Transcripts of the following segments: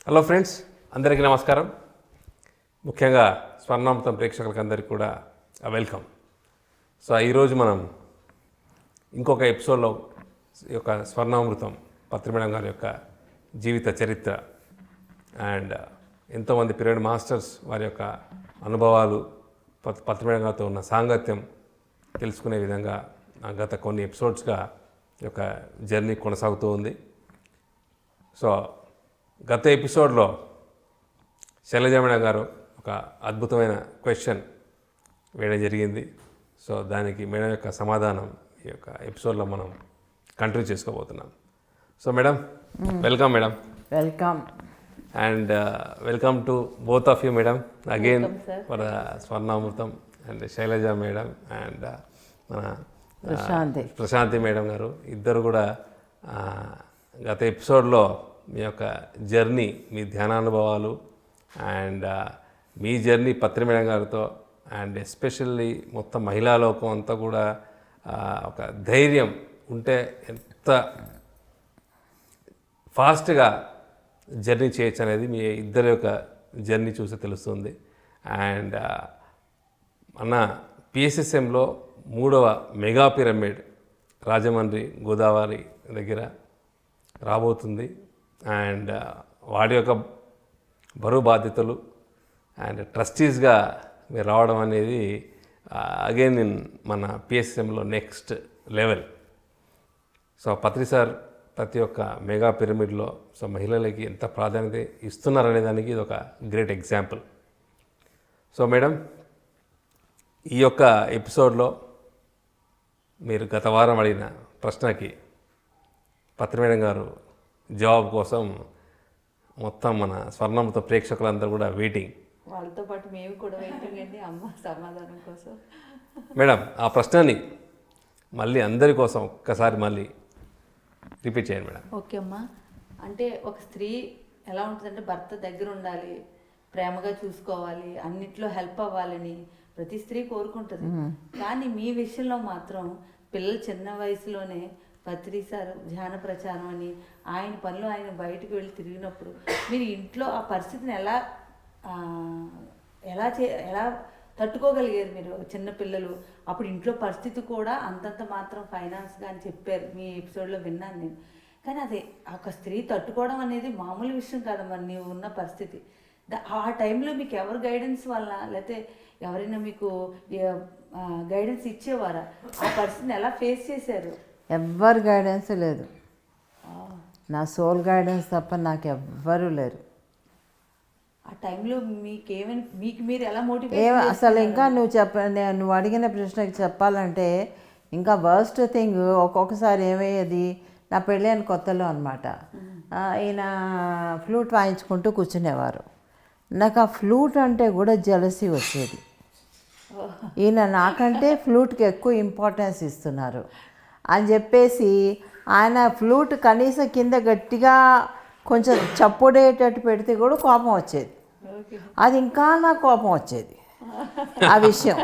Hello friends, అందరికీ నమస్కారం. ముఖ్యంగా స్వర్ణామృతం ప్రేక్షకులకు అందరికీ కూడా వెల్కమ్. సో ఈరోజు మనం ఇంకొక ఎపిసోడ్లో ఈ యొక్క స్వర్ణామృతం పత్రి మేడం గారి యొక్క జీవిత చరిత్ర అండ్ ఎంతోమంది పిరమిడ్ మాస్టర్స్ వారి యొక్క అనుభవాలు, పత్రి మేడం గారితో ఉన్న సాంగత్యం తెలుసుకునే విధంగా గత కొన్ని ఎపిసోడ్స్గా ఈ యొక్క జర్నీ కొనసాగుతూ ఉంది. సో గత ఎపిసోడ్లో శైలజ మేడం గారు ఒక అద్భుతమైన క్వశ్చన్ వేయడం జరిగింది. సో దానికి మేడం యొక్క సమాధానం ఈ యొక్క ఎపిసోడ్లో మనం కంటిన్యూ చేసుకోబోతున్నాం. So madam, welcome madam. Welcome and welcome to both of you madam again for Swarnamrutham and Sailaja madam and మన ప్రశాంతి మేడం గారు ఇద్దరు కూడా గత ఎపిసోడ్లో మీ యొక్క జర్నీ, మీ ధ్యానానుభవాలు అండ్ మీ జర్నీ పత్రి మేడం గారితో అండ్ ఎస్పెషల్లీ మొత్తం మహిళా లోకం అంతా కూడా ఒక ధైర్యం ఉంటే ఎంత ఫాస్ట్గా జర్నీ చేయొచ్చు అనేది మీ ఇద్దరి యొక్క జర్నీ చూసి తెలుస్తుంది. అండ్ మన పిఎస్ఎస్ఎంలో 3వ మెగా పిరమిడ్ రాజమండ్రి గోదావరి దగ్గర రాబోతుంది. అండ్ వాడి యొక్క బరువు బాధ్యతలు అండ్ ట్రస్టీస్గా మీరు రావడం అనేది అగైన్ ఇన్ మన పిఎస్ఎంలో నెక్స్ట్ లెవెల్. సో పత్రి సార్ ప్రతి ఒక్క మెగా పిరమిడ్లో సో మహిళలకి ఎంత ప్రాధాన్యత ఇస్తున్నారనే దానికి ఇది ఒక గ్రేట్ ఎగ్జాంపుల్. సో మేడం, ఈ యొక్క ఎపిసోడ్లో మీరు గత వారం అడిగిన ప్రశ్నకి పత్రి మేడం గారు జవాబు కోసం మొత్తం మన స్వర్ణామృత ప్రేక్షకులందరూ కూడా వెయిటింగ్. వాళ్ళతో పాటు మేము కూడా వెయిటింగ్ అండి అమ్మ సమాధానం కోసం. మేడం, ఆ ప్రశ్నని మళ్ళీ అందరి కోసం ఒక్కసారి మళ్ళీ రిపీట్ చేయండి మేడం. ఓకే అమ్మా. అంటే ఒక స్త్రీ ఎలా ఉంటుందంటే భర్త దగ్గర ఉండాలి, ప్రేమగా చూసుకోవాలి, అన్నిట్లో హెల్ప్ అవ్వాలని ప్రతి స్త్రీ కోరుకుంటుంది. కానీ మీ విషయంలో మాత్రం పిల్లలు చిన్న వయసులోనే పత్రి సార్ ధ్యాన ప్రచారం అని ఆయన పనులు ఆయన బయటకు వెళ్ళి తిరిగినప్పుడు మీరు ఇంట్లో ఆ పరిస్థితిని ఎలా తట్టుకోగలిగారు? మీరు చిన్నపిల్లలు అప్పుడు ఇంట్లో పరిస్థితి కూడా అంతంత మాత్రం ఫైనాన్స్గా అని చెప్పారు, మీ ఎపిసోడ్లో విన్నాను నేను. కానీ అదే ఒక స్త్రీ తట్టుకోవడం అనేది మామూలు విషయం కాదమ్మా. నీవు ఉన్న పరిస్థితి ఆ టైంలో మీకు ఎవరు గైడెన్స్ వల్ల, లేకపోతే ఎవరైనా మీకు గైడెన్స్ ఇచ్చేవారా? ఆ పరిస్థితిని ఎలా ఫేస్ చేశారు? ఎవ్వరు గైడెన్స్ లేదు, నా సోల్ గైడెన్స్ తప్ప నాకు ఎవ్వరూ లేరు. ఆ టైంలో మీకు మీరు ఎలా మోటివేట్ అసలు ఇంకా నువ్వు అడిగిన ప్రశ్నకి చెప్పాలంటే ఇంకా వర్స్ట్ థింగ్ ఒక్కొక్కసారి ఏమయ్యేది, నా పెళ్ళైన కొత్తలో అనమాట, ఈయన ఫ్లూట్ వాయించుకుంటూ కూర్చునేవారు. నాకు ఆ ఫ్లూట్ అంటే కూడా జలసీ వచ్చేది. ఈయన నాకంటే ఫ్లూట్కి ఎక్కువ ఇంపార్టెన్స్ ఇస్తున్నారు అని చెప్పేసి ఆయన ఫ్లూట్ కనీసం కింద గట్టిగా కొంచెం చప్పుడేటట్టు పెడితే కూడా కోపం వచ్చేది. అది ఇంకా నాకు కోపం వచ్చేది ఆ విషయం.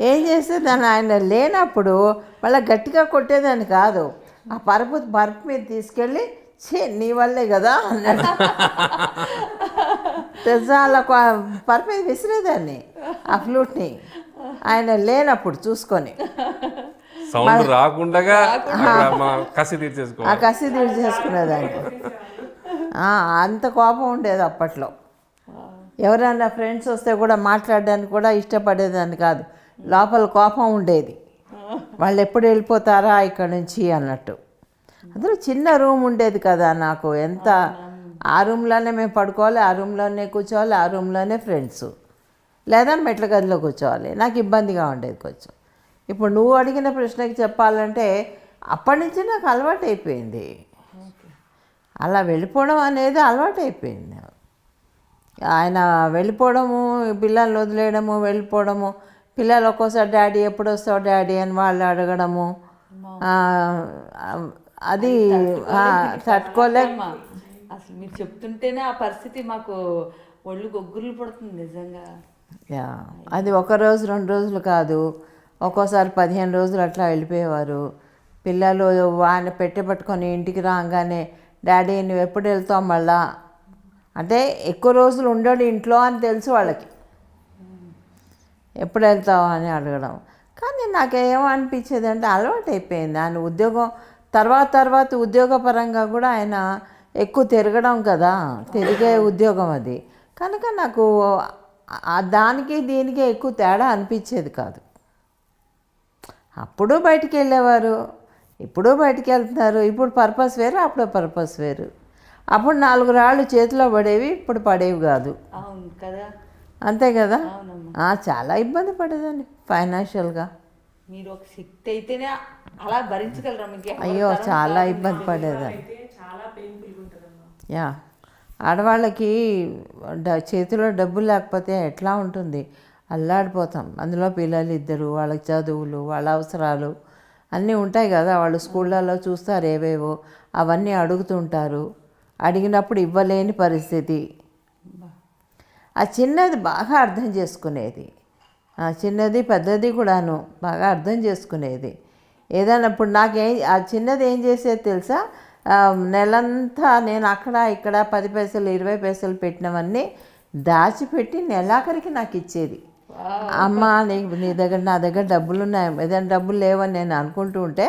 ఏం చేసేదాన్ని, ఆయన లేనప్పుడు మళ్ళీ గట్టిగా కొట్టేదాన్ని కాదు, ఆ పరుపు మీద తీసుకెళ్ళి నీ వల్లే కదా అన్నాడు అలా పరుపు మీద విసిరేదాన్ని ఆ ఫ్లూట్ని ఆయన లేనప్పుడు చూసుకొని. సౌండ్ రాకుండా కసి తీర్చేసుకునేదాన్ని. అంత కోపం ఉండేది అప్పట్లో. ఎవరైనా ఫ్రెండ్స్ వస్తే కూడా మాట్లాడడానికి కూడా ఇష్టపడేదాన్ని కాదు, లోపల కోపం ఉండేది. వాళ్ళు ఎప్పుడు వెళ్ళిపోతారా ఇక్కడ నుంచి అన్నట్టు. అందులో చిన్న రూమ్ ఉండేది కదా నాకు, ఎంత ఆ రూమ్లోనే మేము పడుకోవాలి, ఆ రూమ్లోనే కూర్చోవాలి, ఆ రూమ్లోనే ఫ్రెండ్స్, లేదా మెట్ల గదిలో కూర్చోవాలి. నాకు ఇబ్బందిగా ఉండేది కొంచెం. ఇప్పుడు నువ్వు అడిగిన ప్రశ్నకి చెప్పాలంటే అప్పటి నుంచి నాకు అలవాటు అయిపోయింది, అలా వెళ్ళిపోవడం అనేది అలవాటు అయిపోయింది. ఆయన వెళ్ళిపోవడము, పిల్లల్ని వదిలేయడము, వెళ్ళిపోవడము, పిల్లలు ఒక్కోసారి డాడీ ఎప్పుడు వస్తావు డాడీ అని వాళ్ళు అడగడము, అది తట్టుకోలేక. అసలు మీరు చెప్తుంటేనే ఆ పరిస్థితి మాకు ఒళ్ళు గొగ్గుర్లు పడుతుంది నిజంగా. అది 1 రోజు 2 రోజులు కాదు, ఒక్కోసారి 15 రోజులు అట్లా వెళ్ళిపోయేవారు. పిల్లలు వాడిని పట్టుకొని ఇంటికి రాగానే డాడీ నువ్వు ఎప్పుడు వెళ్తావు మళ్ళా అంటే ఎక్కువ రోజులు ఉండడు ఇంట్లో అని తెలుసు వాళ్ళకి. ఎప్పుడు వెళ్తావు అని అడగడం. కానీ నాకేమనిపించేది అంటే అలవాటు అయిపోయింది. ఆయన ఉద్యోగం తర్వాత ఉద్యోగపరంగా కూడా ఆయన ఎక్కువ తిరగడం కదా, తిరిగే ఉద్యోగం అది. కనుక నాకు దానికి దీనికి ఎక్కువ తేడా అనిపించేది కాదు. అప్పుడు బయటికి వెళ్ళేవారు, ఇప్పుడు బయటికి వెళ్తున్నారు. ఇప్పుడు పర్పస్ వేరు, అప్పుడు పర్పస్ వేరు. అప్పుడు 4 రాళ్ళు చేతిలో పడేవి, ఇప్పుడు పడేవి కాదు. అవును కదా. అంతే కదా. అవునమ్మా. చాలా ఇబ్బంది పడేదాన్ని ఫైనాన్షియల్గా. మీరు ఒక శక్తి అయితేనే అలా భరించగలరా? మీకు ఎవరి అయ్యో తరం చాలా కాదు. ఇబ్బంది పడేదాన్ని. చాలా పెయిన్ఫుల్గా ఉంటుందమ్మా. యా, ఆడవాళ్ళకి చేతిలో డబ్బులు లేకపోతే ఎట్లా ఉంటుంది? అల్లాడిపోతాం. అందులో పిల్లలు 2, వాళ్ళకి చదువులు, వాళ్ళ అవసరాలు అన్నీ ఉంటాయి కదా. వాళ్ళు స్కూళ్ళల్లో చూస్తారు ఏవేవో, అవన్నీ అడుగుతుంటారు. అడిగినప్పుడు ఇవ్వలేని పరిస్థితి. ఆ చిన్నది బాగా అర్థం చేసుకునేది, ఆ చిన్నది పెద్దది కూడాను బాగా అర్థం చేసుకునేది. ఏదైనా ఇప్పుడు ఆ చిన్నది ఏం చేసేది తెలుసా? నెలంతా నేను అక్కడ ఇక్కడ 10 పైసలు 20 పైసలు పెట్టినవన్నీ దాచిపెట్టి నెలాఖరికి నాకు ఇచ్చేది. అమ్మ నా దగ్గర డబ్బులు ఉన్నాయి, ఏదైనా డబ్బులు లేవని నేను అనుకుంటూ ఉంటే,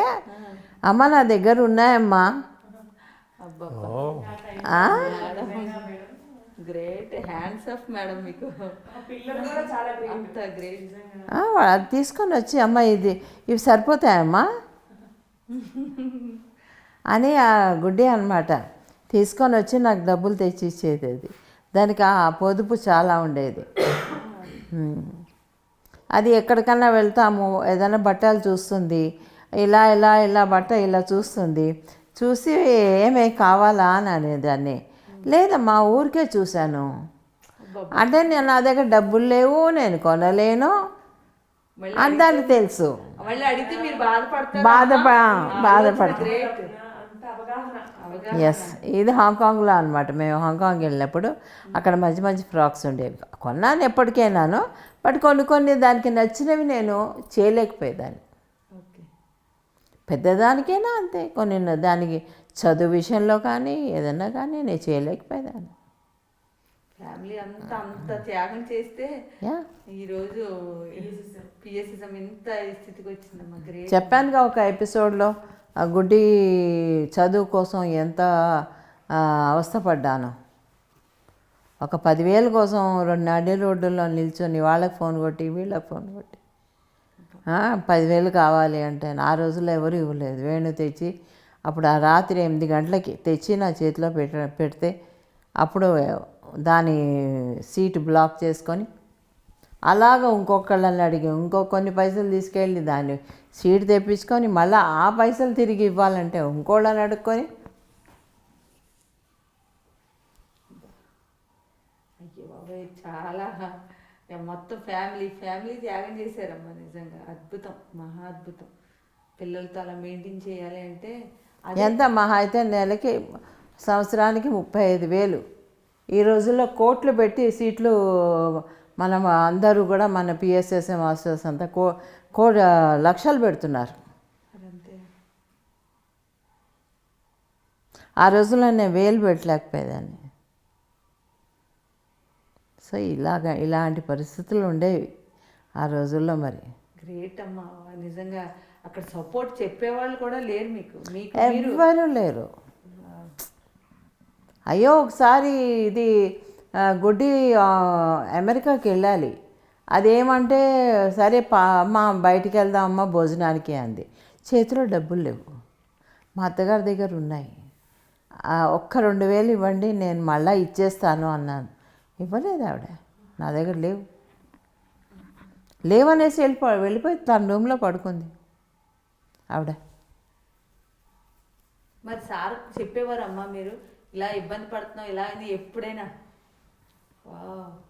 అమ్మ నా దగ్గర ఉన్నాయమ్మా. గ్రేట్, హ్యాండ్స్ ఆఫ్ మేడం మీకు. పిల్లలు కూడా చాలా గ్రేట్. అంత గ్రేట్. అది తీసుకొని వచ్చి, అమ్మ ఇవి సరిపోతాయమ్మా అని ఆ గుడ్డి అనమాట తీసుకొని వచ్చి నాకు డబ్బులు తెచ్చి ఇచ్చేది. అది దానికి ఆ పొదుపు చాలా ఉండేది. అది ఎక్కడికన్నా వెళ్తాము, ఏదైనా బట్టలు చూస్తుంది, ఇలా బట్ట ఇలా చూస్తుంది, చూసి ఏమే కావాలా అని అనేదాన్ని. లేదమ్మా ఊరికే చూశాను అంటే, నా దగ్గర డబ్బులు లేవు, నేను కొనలేను అని దానికి తెలుసు. మళ్ళీ అడిగితే మీరు బాధపడతారు. బాధపడతాం. ఎస్, ఇది హాంకాంగ్లో అనమాట. మేము హాంకాంగ్ వెళ్ళినప్పుడు అక్కడ మంచి మంచి ఫ్రాక్స్ ఉండేవి. కొన్నాను ఎప్పటికైనాను, బట్ కొన్ని దానికి నచ్చినవి నేను చేయలేకపోయేదాన్ని. పెద్దదానికైనా అంతే, కొన్ని దానికి చదువు విషయంలో కానీ ఏదన్నా కానీ నేను చేయలేకపోయేదాన్ని. ఫ్యామిలీ అంత త్యాగం చేస్తే యా, ఈరోజు పిఎస్సిజం ఇంత స్థితికి వచ్చిందమ్మా. గ్రేట్. చెప్పానుగా ఒక ఎపిసోడ్లో ఆ గుడ్డి చదువు కోసం ఎంత అవస్థపడ్డాను. ఒక 10,000 కోసం 2 నడి రోడ్డుల్లో నిల్చొని వాళ్ళకి ఫోన్ కొట్టి వీళ్ళకి ఫోన్ కొట్టి 10,000 కావాలి అంటే ఆ రోజుల్లో ఎవరు ఇవ్వలేదు. వేణు తెచ్చి అప్పుడు ఆ రాత్రి 8 గంటలకి తెచ్చి నా చేతిలో పెడితే అప్పుడు దాని సీటు బ్లాక్ చేసుకొని అలాగ ఇంకొకళ్ళని అడిగి కొన్ని పైసలు తీసుకెళ్ళి దాన్ని సీట్ తెప్పించుకొని మళ్ళీ ఆ పైసలు తిరిగి ఇవ్వాలంటే ఇంకోళ్ళని అడుక్కొని. అయ్యో బాబాయ్, చాలా మొత్తం ఫ్యామిలీ త్యాగం చేశారమ్మా. నిజంగా అద్భుతం, మహా అద్భుతం. పిల్లలతో అలా మెయింటైన్ చేయాలి అంటే ఎంత మహా అయితే నెలకి సంవత్సరానికి 35,000. ఈ రోజుల్లో కోట్లు పెట్టి సీట్లు మనం అందరూ కూడా మన పిఎస్ఎస్ఏ మాస్టర్స్ అంతా లక్షలు పెడుతున్నారు. ఆ రోజుల్లో నేను 1000 పెట్టలేకపోయేదాన్ని. సో ఇలాంటి పరిస్థితులు ఉండేవి ఆ రోజుల్లో. మరి గ్రేట్ అమ్మా, నిజంగా అక్కడ సపోర్ట్ చెప్పేవాళ్ళు కూడా లేరు మీకు. ఎవ్వరూ లేరు. అయ్యో ఒకసారి ఇది గుడ్డి అమెరికాకి వెళ్ళాలి. అదేమంటే సరే అమ్మ బయటికి వెళ్దాం అమ్మ భోజనానికి అంది. చేతిలో డబ్బులు లేవు, మా అత్తగారి దగ్గర ఉన్నాయి. ఒక్క 2,000 ఇవ్వండి నేను మళ్ళీ ఇచ్చేస్తాను అన్నాను. ఇవ్వలేదు ఆవిడ, నా దగ్గర లేవనేసి వెళ్ళిపోయి తన రూమ్లో పడుకుంది ఆవిడ. మరి సార్ చెప్పేవారమ్మా మీరు ఇలా ఇబ్బంది పడుతున్నావు ఇలా అని ఎప్పుడైనా?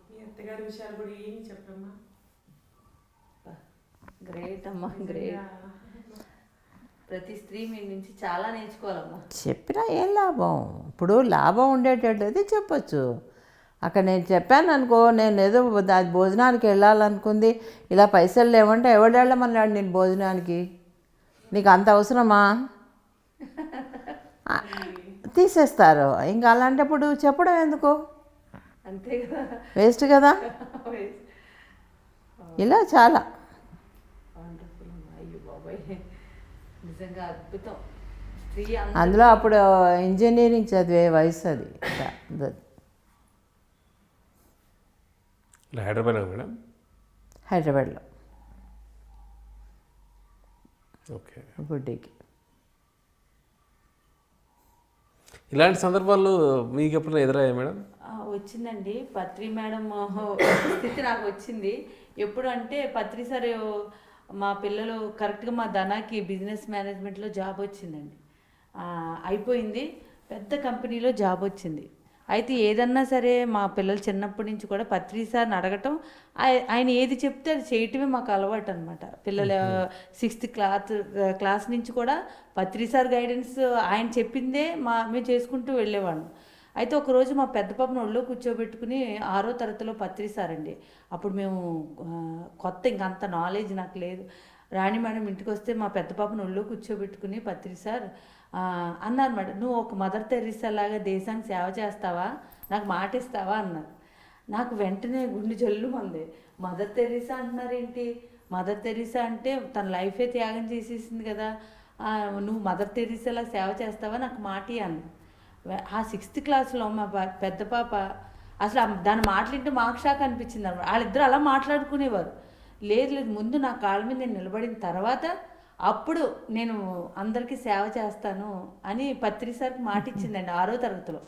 మీ అత్తగారి విషయాలు కూడా ఏమి చెప్పమ్మా. గ్రేట్ అమ్మా, గ్రేట్. ప్రతి స్త్రీ మీ నుంచి చాలా నేర్చుకోవాలమ్మా. చెప్పినా ఏం లాభం? ఇప్పుడు లాభం ఉండేటట్టయితే చెప్పచ్చు. అక్కడ నేను చెప్పాను అనుకో, నేను ఏదో భోజనానికి వెళ్ళాలనుకుంది, ఇలా పైసలు లేవంటే ఎవడు వెళ్ళమన్నాడు నేను భోజనానికి? నీకు అంత అవసరమా? తీసేస్తారు. ఇంకా అలాంటప్పుడు చెప్పడం ఎందుకు? అంతే కదా. వేస్ట్ కదా. ఇలా చాలా వండర్ఫుల్ అమ్మా. అయ్యో బాబాయ్, నిజంగా అద్భుతం. స్త్రీ అందులో అప్పుడు ఇంజనీరింగ్ చదివే వయసు అది. హైదరాబాద్ మేడం. హైదరాబాద్లో ఓకే. గుడ్డీకి. ఇలాంటి సందర్భాలు మీకు ఎప్పుడైనా ఎదురయ్యాయి మేడం? వచ్చిందండి. పత్రి మేడం స్థితి నాకు వచ్చింది. ఎప్పుడు అంటే పత్రి సార్ మా పిల్లలు కరెక్ట్గా మా ధనాకి బిజినెస్ మేనేజ్మెంట్లో జాబ్ వచ్చిందండి. అయిపోయింది, పెద్ద కంపెనీలో జాబ్ వచ్చింది. అయితే ఏదన్నా సరే మా పిల్లలు చిన్నప్పటి నుంచి కూడా పత్రి సార్ని అడగటం, ఆయన ఏది చెప్తే అది చేయటమే మాకు అలవాటు అనమాట. పిల్లలు 6th క్లాస్ నుంచి కూడా పత్రి సార్ గైడెన్స్ ఆయన చెప్పిందే మేము చేసుకుంటూ వెళ్ళేవాళ్ళం. అయితే ఒకరోజు మా పెద్ద పాపను ఒళ్ళో కూర్చోబెట్టుకుని 6వ తరగతిలో పత్రి సార్ అండి. అప్పుడు మేము కొత్త, ఇంకంత నాలెడ్జ్ నాకు లేదు. రాణి మేడం ఇంటికి వస్తే మా పెద్ద పాపను ఒళ్ళో కూర్చోబెట్టుకుని పత్రి సార్ అన్నారన్నమాట, నువ్వు ఒక మదర్ తెరీసా లాగా దేశానికి సేవ చేస్తావా, నాకు మాట ఇస్తావా అన్నారు. నాకు వెంటనే గుండె జల్లు మంది. మదర్ తెరీసా అంటున్నారేంటి? మదర్ తెరీసా అంటే తన లైఫే త్యాగం చేసేసింది కదా, నువ్వు మదర్ తెరీసాలా సేవ చేస్తావా, నాకు మాట అన్న. ఆ 6th క్లాస్లో మా పెద్ద పాప అసలు దాని మాటలింటే మాకు షాక్ అనిపించింది అనమాట. వాళ్ళిద్దరు అలా మాట్లాడుకునేవారు. లేదు లేదు, ముందు నా కాళ్ళ మీద నేను నిలబడిన తర్వాత అప్పుడు నేను అందరికీ సేవ చేస్తాను అని పత్రి సార్కి మాట ఇచ్చిందండి 6వ తరగతిలో.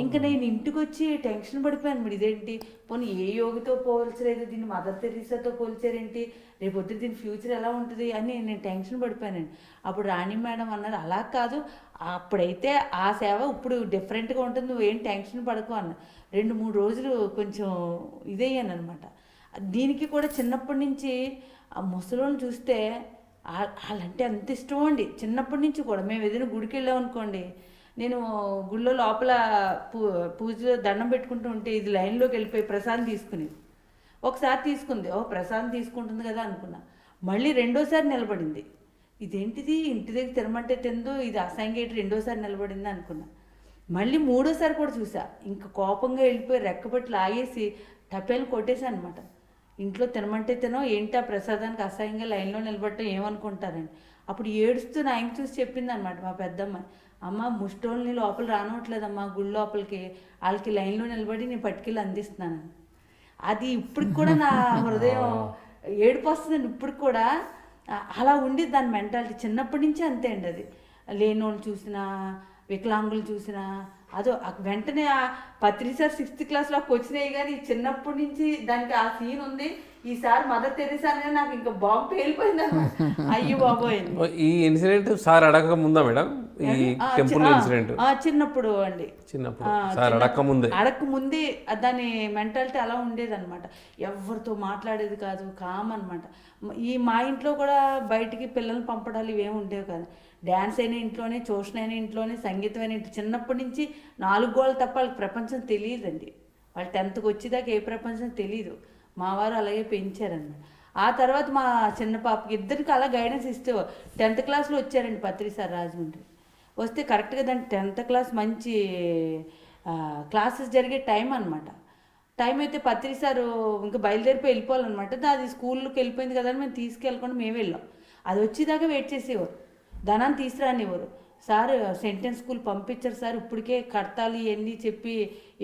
ఇంకా నేను ఇంటికి వచ్చి టెన్షన్ పడిపోయాను. మీరు ఇదేంటి, పోనీ ఏ యోగితో పోల్చలేదు, దీన్ని మదర్ తెరీసాతో పోల్చారేంటి, రేపు వద్దు దీని ఫ్యూచర్ ఎలా ఉంటుంది అని నేను టెన్షన్ పడిపోయానండి. అప్పుడు రాణి మేడం అన్నారు, అలా కాదు, అప్పుడైతే ఆ సేవ ఇప్పుడు డిఫరెంట్గా ఉంటుంది, నువ్వేం టెన్షన్ పడకు అన్న. 2-3 రోజులు కొంచెం ఇదయ్యాను అనమాట. దీనికి కూడా చిన్నప్పటి నుంచి ఆ ముసలోళ్ళని చూస్తే వాళ్ళంటే అంత ఇష్టం అండి. చిన్నప్పటి నుంచి కూడా మేము ఏదైనా గుడికి వెళ్ళామనుకోండి, నేను గుళ్ళో లోపల పూజలో దండం పెట్టుకుంటూ ఉంటే ఇది లైన్లోకి వెళ్ళిపోయి ప్రసాదం తీసుకునేది. ఒకసారి తీసుకుంది, ప్రసాదం తీసుకుంటుంది కదా అనుకున్నా. మళ్ళీ 2వసారి నిలబడింది. ఇదేంటిది, ఇంటి దగ్గర తినమంటే తిందో, ఇది అసంగేటి 2వసారి నిలబడింది అనుకున్నా. మళ్ళీ 3వసారి కూడా చూసా. ఇంకా కోపంగా వెళ్ళిపోయి రెక్కబట్టి లాగేసి టపేలు కొట్టేశాను అనమాట. ఇంట్లో తినమంటే తినో, ఏంటి ఆ ప్రసాదానికి అసహ్యంగా లైన్లో నిలబడటం ఏమనుకుంటారని. అప్పుడు ఏడుస్తూ నా ఇంక చూసి చెప్పింది అనమాట మా పెద్దమ్మాయి, అమ్మ ముష్టోళ్ళని లోపల రానట్లేదమ్మా గుడి లోపలికి, వాళ్ళకి లైన్లో నిలబడి నేను పట్టుకెళ్ళి అందిస్తున్నాను. అది ఇప్పటికి కూడా నా హృదయం ఏడుపు వస్తుందండి. ఇప్పటికి కూడా అలా ఉండేది దాని మెంటాలిటీ. చిన్నప్పటి నుంచి అంతే అండి. అది లేనోళ్ళు చూసినా, వికలాంగులు చూసినా అదో వెంటనే ఆ పత్రి సార్ 6th క్లాస్లోకి వచ్చినాయి. కానీ చిన్నప్పటి నుంచి దానికి ఆ సీన్ ఉంది. ఈసారి మదర్ తెరీసా అనేది నాకు ఇంకా బాంబు పేలిపోయింది అనమాట. అయ్యో బాబోయ్. ఈ ఇన్సిడెంట్ సార్ అడగక ముందా మేడం? ఈ టెంపుల్ ఇన్సిడెంట్ చిన్నప్పుడు అండి. చిన్నప్పుడు సార్ అడగక ముందే దాని మెంటాలిటీ అలా ఉండేదన్నమాట. ఎవరితో మాట్లాడేది కాదు, కామ్ అనమాట. మా ఇంట్లో కూడా బయటికి పిల్లల్ని పంపడాలు ఇవేమి ఉండేవి కాదు. డ్యాన్స్ అయినా ఇంట్లోనే, ట్యూషన్ అయినా ఇంట్లోనే, సంగీతం అయినా ఇంట్లో. చిన్నప్పటి నుంచి 4 గోడలు తప్ప వాళ్ళకి ప్రపంచం తెలియదండి. వాళ్ళు 10th వచ్చేదాకా ఏ ప్రపంచం తెలియదు. మా వారు అలాగే పెంచారన్నమాట. ఆ తర్వాత మా చిన్న పాపకి ఇద్దరికి అలా గైడెన్స్ ఇస్తే 10th క్లాస్లో వచ్చారండి పత్రి సార్ రాజమండ్రి. వస్తే కరెక్ట్గా దాని 10th క్లాస్ మంచి క్లాసెస్ జరిగే టైం అనమాట. టైం అయితే పత్రి సారు ఇంకా బయలుదేరిపోయి వెళ్ళిపోవాలన్నమాట. అది స్కూల్కి వెళ్ళిపోయింది కదా అని మేము తీసుకెళ్ళకుండా మేము వెళ్ళాం. అది వచ్చేదాకా వెయిట్ చేసేవారు, ధనాన్ని తీసుకురానివ్వరు. సార్ సెంటెన్స్ స్కూల్ పంపించారు సార్, ఇప్పటికే కడతాలు ఇవన్నీ చెప్పి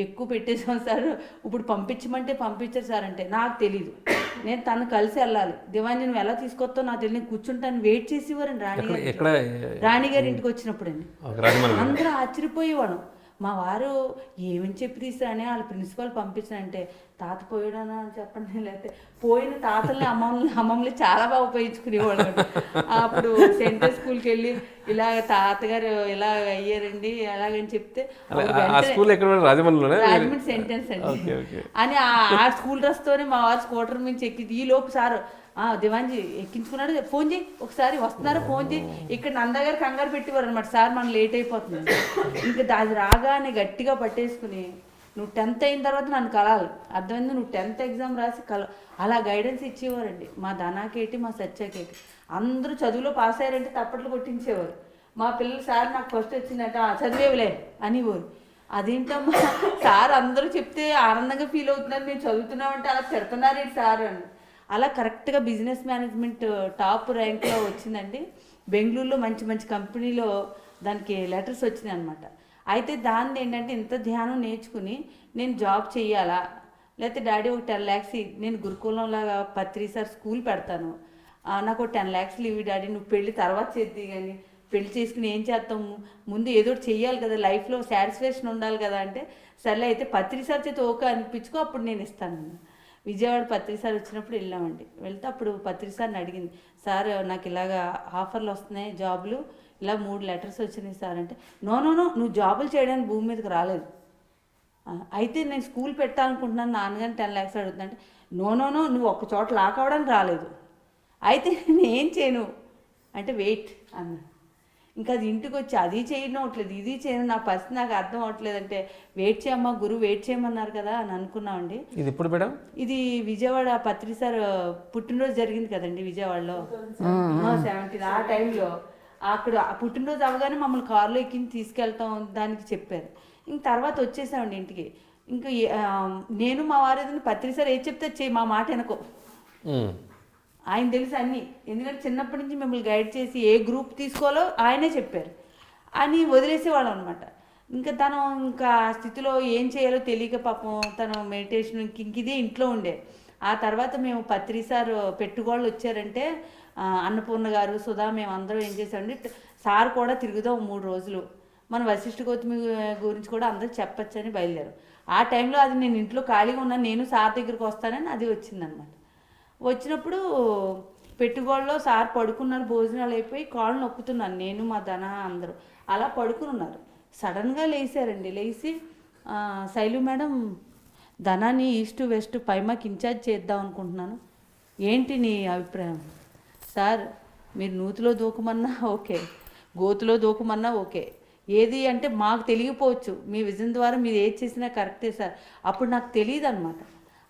ఎక్కువ పెట్టేసాం సార్, ఇప్పుడు పంపించమంటే పంపించారు సార్ అంటే నాకు తెలీదు. నేను తను కలిసి వెళ్ళాలి. దివాన్ని నువ్వు ఎలా తీసుకొస్తావు నాకు తెలియదు, కూర్చుంటాను వెయిట్ చేసేవారండి రాణిగారి ఇంటికి వచ్చినప్పుడండి. అందరూ ఆశ్చర్యపోయేవాడు. మా వారు ఏమని చెప్పి తీసుకురాని వాళ్ళ ప్రిన్సిపాల్ పంపించానంటే, తాత పోయాడనా అని చెప్పండి, లేకపోతే పోయిన తాతల్ని అమ్మమ్మని చాలా బాగా ఉపయోగించుకునేవాడు. అప్పుడు సెంట్రల్ స్కూల్కి వెళ్ళి ఇలాగ తాతగారు ఇలా అయ్యారండి అలాగని చెప్తే రాజమండ్రి సెంటెన్స్ అండి అని ఆ స్కూల్ డ్రెస్తోనే మా వారు స్కూటర్ నుంచి ఎక్కి ఈ లోపు సారు దివాన్జీ ఎక్కించుకున్నాడు, ఫోన్ చేయి ఒకసారి వస్తున్నారా, ఫోన్ చేయి. ఇక్కడ నందగారు కంగారు పెట్టేవారు అనమాట, సార్ మనం లేట్ అయిపోతుంది. ఇంకా అది రాగానే గట్టిగా పట్టేసుకుని, నువ్వు 10th అయిన తర్వాత నన్ను కలాలి, అర్థమైంది, నువ్వు 10th ఎగ్జామ్ రాసి అలా గైడెన్స్ ఇచ్చేవారండి. మా ధనాకేటి మా సత్యాకేటి అందరూ చదువులో పాస్ అయ్యారంటే తప్పట్లు కొట్టించేవారు. మా పిల్లలు సార్ నాకు ఫస్ట్ వచ్చిందంట చదివేవులే అనేవారు. అదేంటమ్మా సార్ అందరూ చెప్తే ఆనందంగా ఫీల్ అవుతున్నారు, మేము చదువుతున్నామంటే అలా తిడుతున్నారేంటి సార్ అని. అలా కరెక్ట్గా బిజినెస్ మేనేజ్మెంట్ టాప్ ర్యాంక్లో వచ్చిందండి. బెంగళూరులో మంచి మంచి కంపెనీలో దానికి లెటర్స్ వచ్చినాయి అనమాట. అయితే దాన్ని ఏంటంటే ఇంత ధ్యానం నేర్చుకుని నేను జాబ్ చేయాలా, లేకపోతే డాడీ ఒక 10 lakhs నేను గురుకులంలాగా పత్రి సార్ స్కూల్ పెడతాను, నాకు 10 lakhs ఇవి డాడీ, నువ్వు పెళ్ళి తర్వాత చేద్ది కానీ పెళ్లి చేసుకుని ఏం చేస్తాము, ముందు ఏదో ఒకటి చెయ్యాలి కదా, లైఫ్లో సాటిస్ఫాక్షన్ ఉండాలి కదా అంటే, సర్లే అయితే పత్రి సార్ చేత ఓకే అనిపించుకో అప్పుడు నేను ఇస్తాను. విజయవాడ పత్రి సార్ వచ్చినప్పుడు వెళ్ళామండి. వెళ్తే అప్పుడు పత్రి సార్ని అడిగింది, సార్ నాకు ఇలాగా ఆఫర్లు వస్తున్నాయి జాబులు, ఇలా 3 letters వచ్చినాయి సార్ అంటే, నో నువ్వు జాబులు చేయడానికి భూమి మీదకి రాలేదు, అయితే నేను స్కూల్ పెట్టాలనుకుంటున్నాను, నాన్నగారిని 10 lakhs అడుగుతుందంటే, నో నువ్వు ఒక్క చోట లాక్ అవ్వడానికి రాలేదు, అయితే నేను ఏం చేయను అంటే వెయిట్ అన్న. ఇంకా అది ఇంటికి వచ్చి అది చేయడం అవట్లేదు, ఇది చేయను, నా పరిస్థితి నాకు అర్థం అవ్వట్లేదు అంటే, వెయిట్ చేయమ్మా గురువు వెయిట్ చేయమన్నారు కదా అని అనుకున్నామండి. ఇది ఇప్పుడు మేడం ఇది విజయవాడ పత్రి సార్ పుట్టినరోజు జరిగింది కదండి విజయవాడలో 17 ఆ టైంలో. అక్కడ పుట్టినరోజు అవగానే మమ్మల్ని కారులో ఎక్కించి తీసుకెళ్తాం దానికి చెప్పారు. ఇంక తర్వాత వచ్చేసామండి ఇంటికి. ఇంకా నేను మా వారు ఏదైనా పత్రి సార్ ఏది చెప్తే చేయి, మా మాట వెనకో, ఆయన తెలుసు అన్నీ, ఎందుకంటే చిన్నప్పటి నుంచి మిమ్మల్ని గైడ్ చేసి ఏ గ్రూప్ తీసుకోవాలో ఆయనే చెప్పారు అని వదిలేసేవాళ్ళం అనమాట. ఇంకా తను ఇంకా ఆ స్థితిలో ఏం చేయాలో తెలియక పాపం తను మెడిటేషన్ ఇంక ఇదే ఇంట్లో ఉండే. ఆ తర్వాత మేము పత్రి సార్ పెట్టుకోళ్ళు వచ్చారంటే అన్నపూర్ణ గారు సుధా మేము అందరం ఏం చేసామంటే, సార్ కూడా తిరుగుదాం 3 రోజులు, మన వశిష్ఠ గౌతమి గురించి కూడా అందరికి చెప్పచ్చని బయలుదేరాం. ఆ టైంలో అది నేను ఇంట్లో ఖాళీగా ఉన్నాను, నేను సార్ దగ్గరికి వస్తానని అది వచ్చిందనమాట. వచ్చినప్పుడు పెట్టుగోళ్ళలో సార్ పడుకున్నారు, భోజనాలు అయిపోయి కాళ్ళు నొక్కుతున్నాను నేను మా ధన అందరూ, అలా పడుకుని ఉన్నారు. సడన్గా లేచారండి. లేచి శైలు మేడం ధనాన్ని ఈస్ట్ వెస్ట్ పైమాకి ఇన్ఛార్జ్ చేద్దాం అనుకుంటున్నాను, ఏంటి నీ అభిప్రాయం? సార్ మీరు నూతిలో దూకమన్నా ఓకే, గోతులో దూకమన్నా ఓకే, ఏది అంటే మాకు తెలియకపోవచ్చు, మీ విజన్ ద్వారా మీరు ఏది చేసినా కరెక్టే సార్, అప్పుడు నాకు తెలియదు అనమాట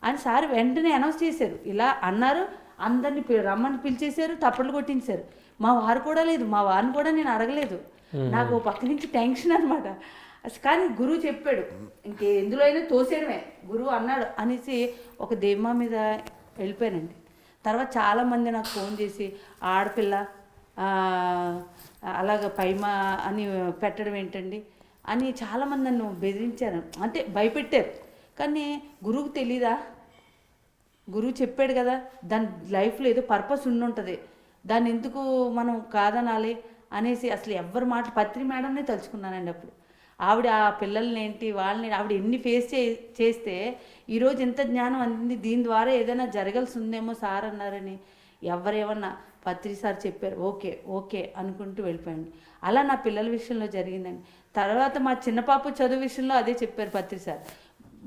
అని సార్ వెంటనే అనౌన్స్ చేశారు. ఇలా అన్నారు, అందరిని రమ్మని పిలిచేశారు, తప్పట్లు కొట్టించారు. మా వారు కూడా లేదు, మా వారిని కూడా నేను అడగలేదు, నాకు పక్క నుంచి టెన్షన్ అనమాట. కానీ గురువు చెప్పాడు, ఇంకే ఎందులో అయినా తోసేయడమే, గురువు అన్నాడు అనేసి ఒక దేవమా మీద వెళ్ళిపోయానండి. తర్వాత చాలామంది నాకు ఫోన్ చేసి, ఆడపిల్ల అలాగ పైమా అని పెట్టడం ఏంటండి అని చాలామంది నన్ను బెదిరించారు, అంటే భయపెట్టారు. కానీ గురువుకు తెలీదా, గురువు చెప్పాడు కదా, దాని లైఫ్లో ఏదో పర్పస్ ఉండుంటుంది, దాన్ని ఎందుకు మనం కాదనాలి అనేసి అసలు ఎవరి మాట పత్రి మేడంనే తలుచుకున్నానండి. అప్పుడు ఆవిడ ఆ పిల్లల్ని ఏంటి వాళ్ళని ఆవిడ ఎన్ని ఫేస్ చేస్తే ఈరోజు ఎంత జ్ఞానం అందింది, దీని ద్వారా ఏదైనా జరగాల్సి ఉందేమో సార్ అన్నారని ఎవరేమన్నా పత్రి సార్ చెప్పారు ఓకే ఓకే అనుకుంటూ వెళ్ళిపోయండి. అలా నా పిల్లల విషయంలో జరిగిందండి. తర్వాత మా చిన్న పాప చదువు విషయంలో అదే చెప్పారు పత్రి సార్,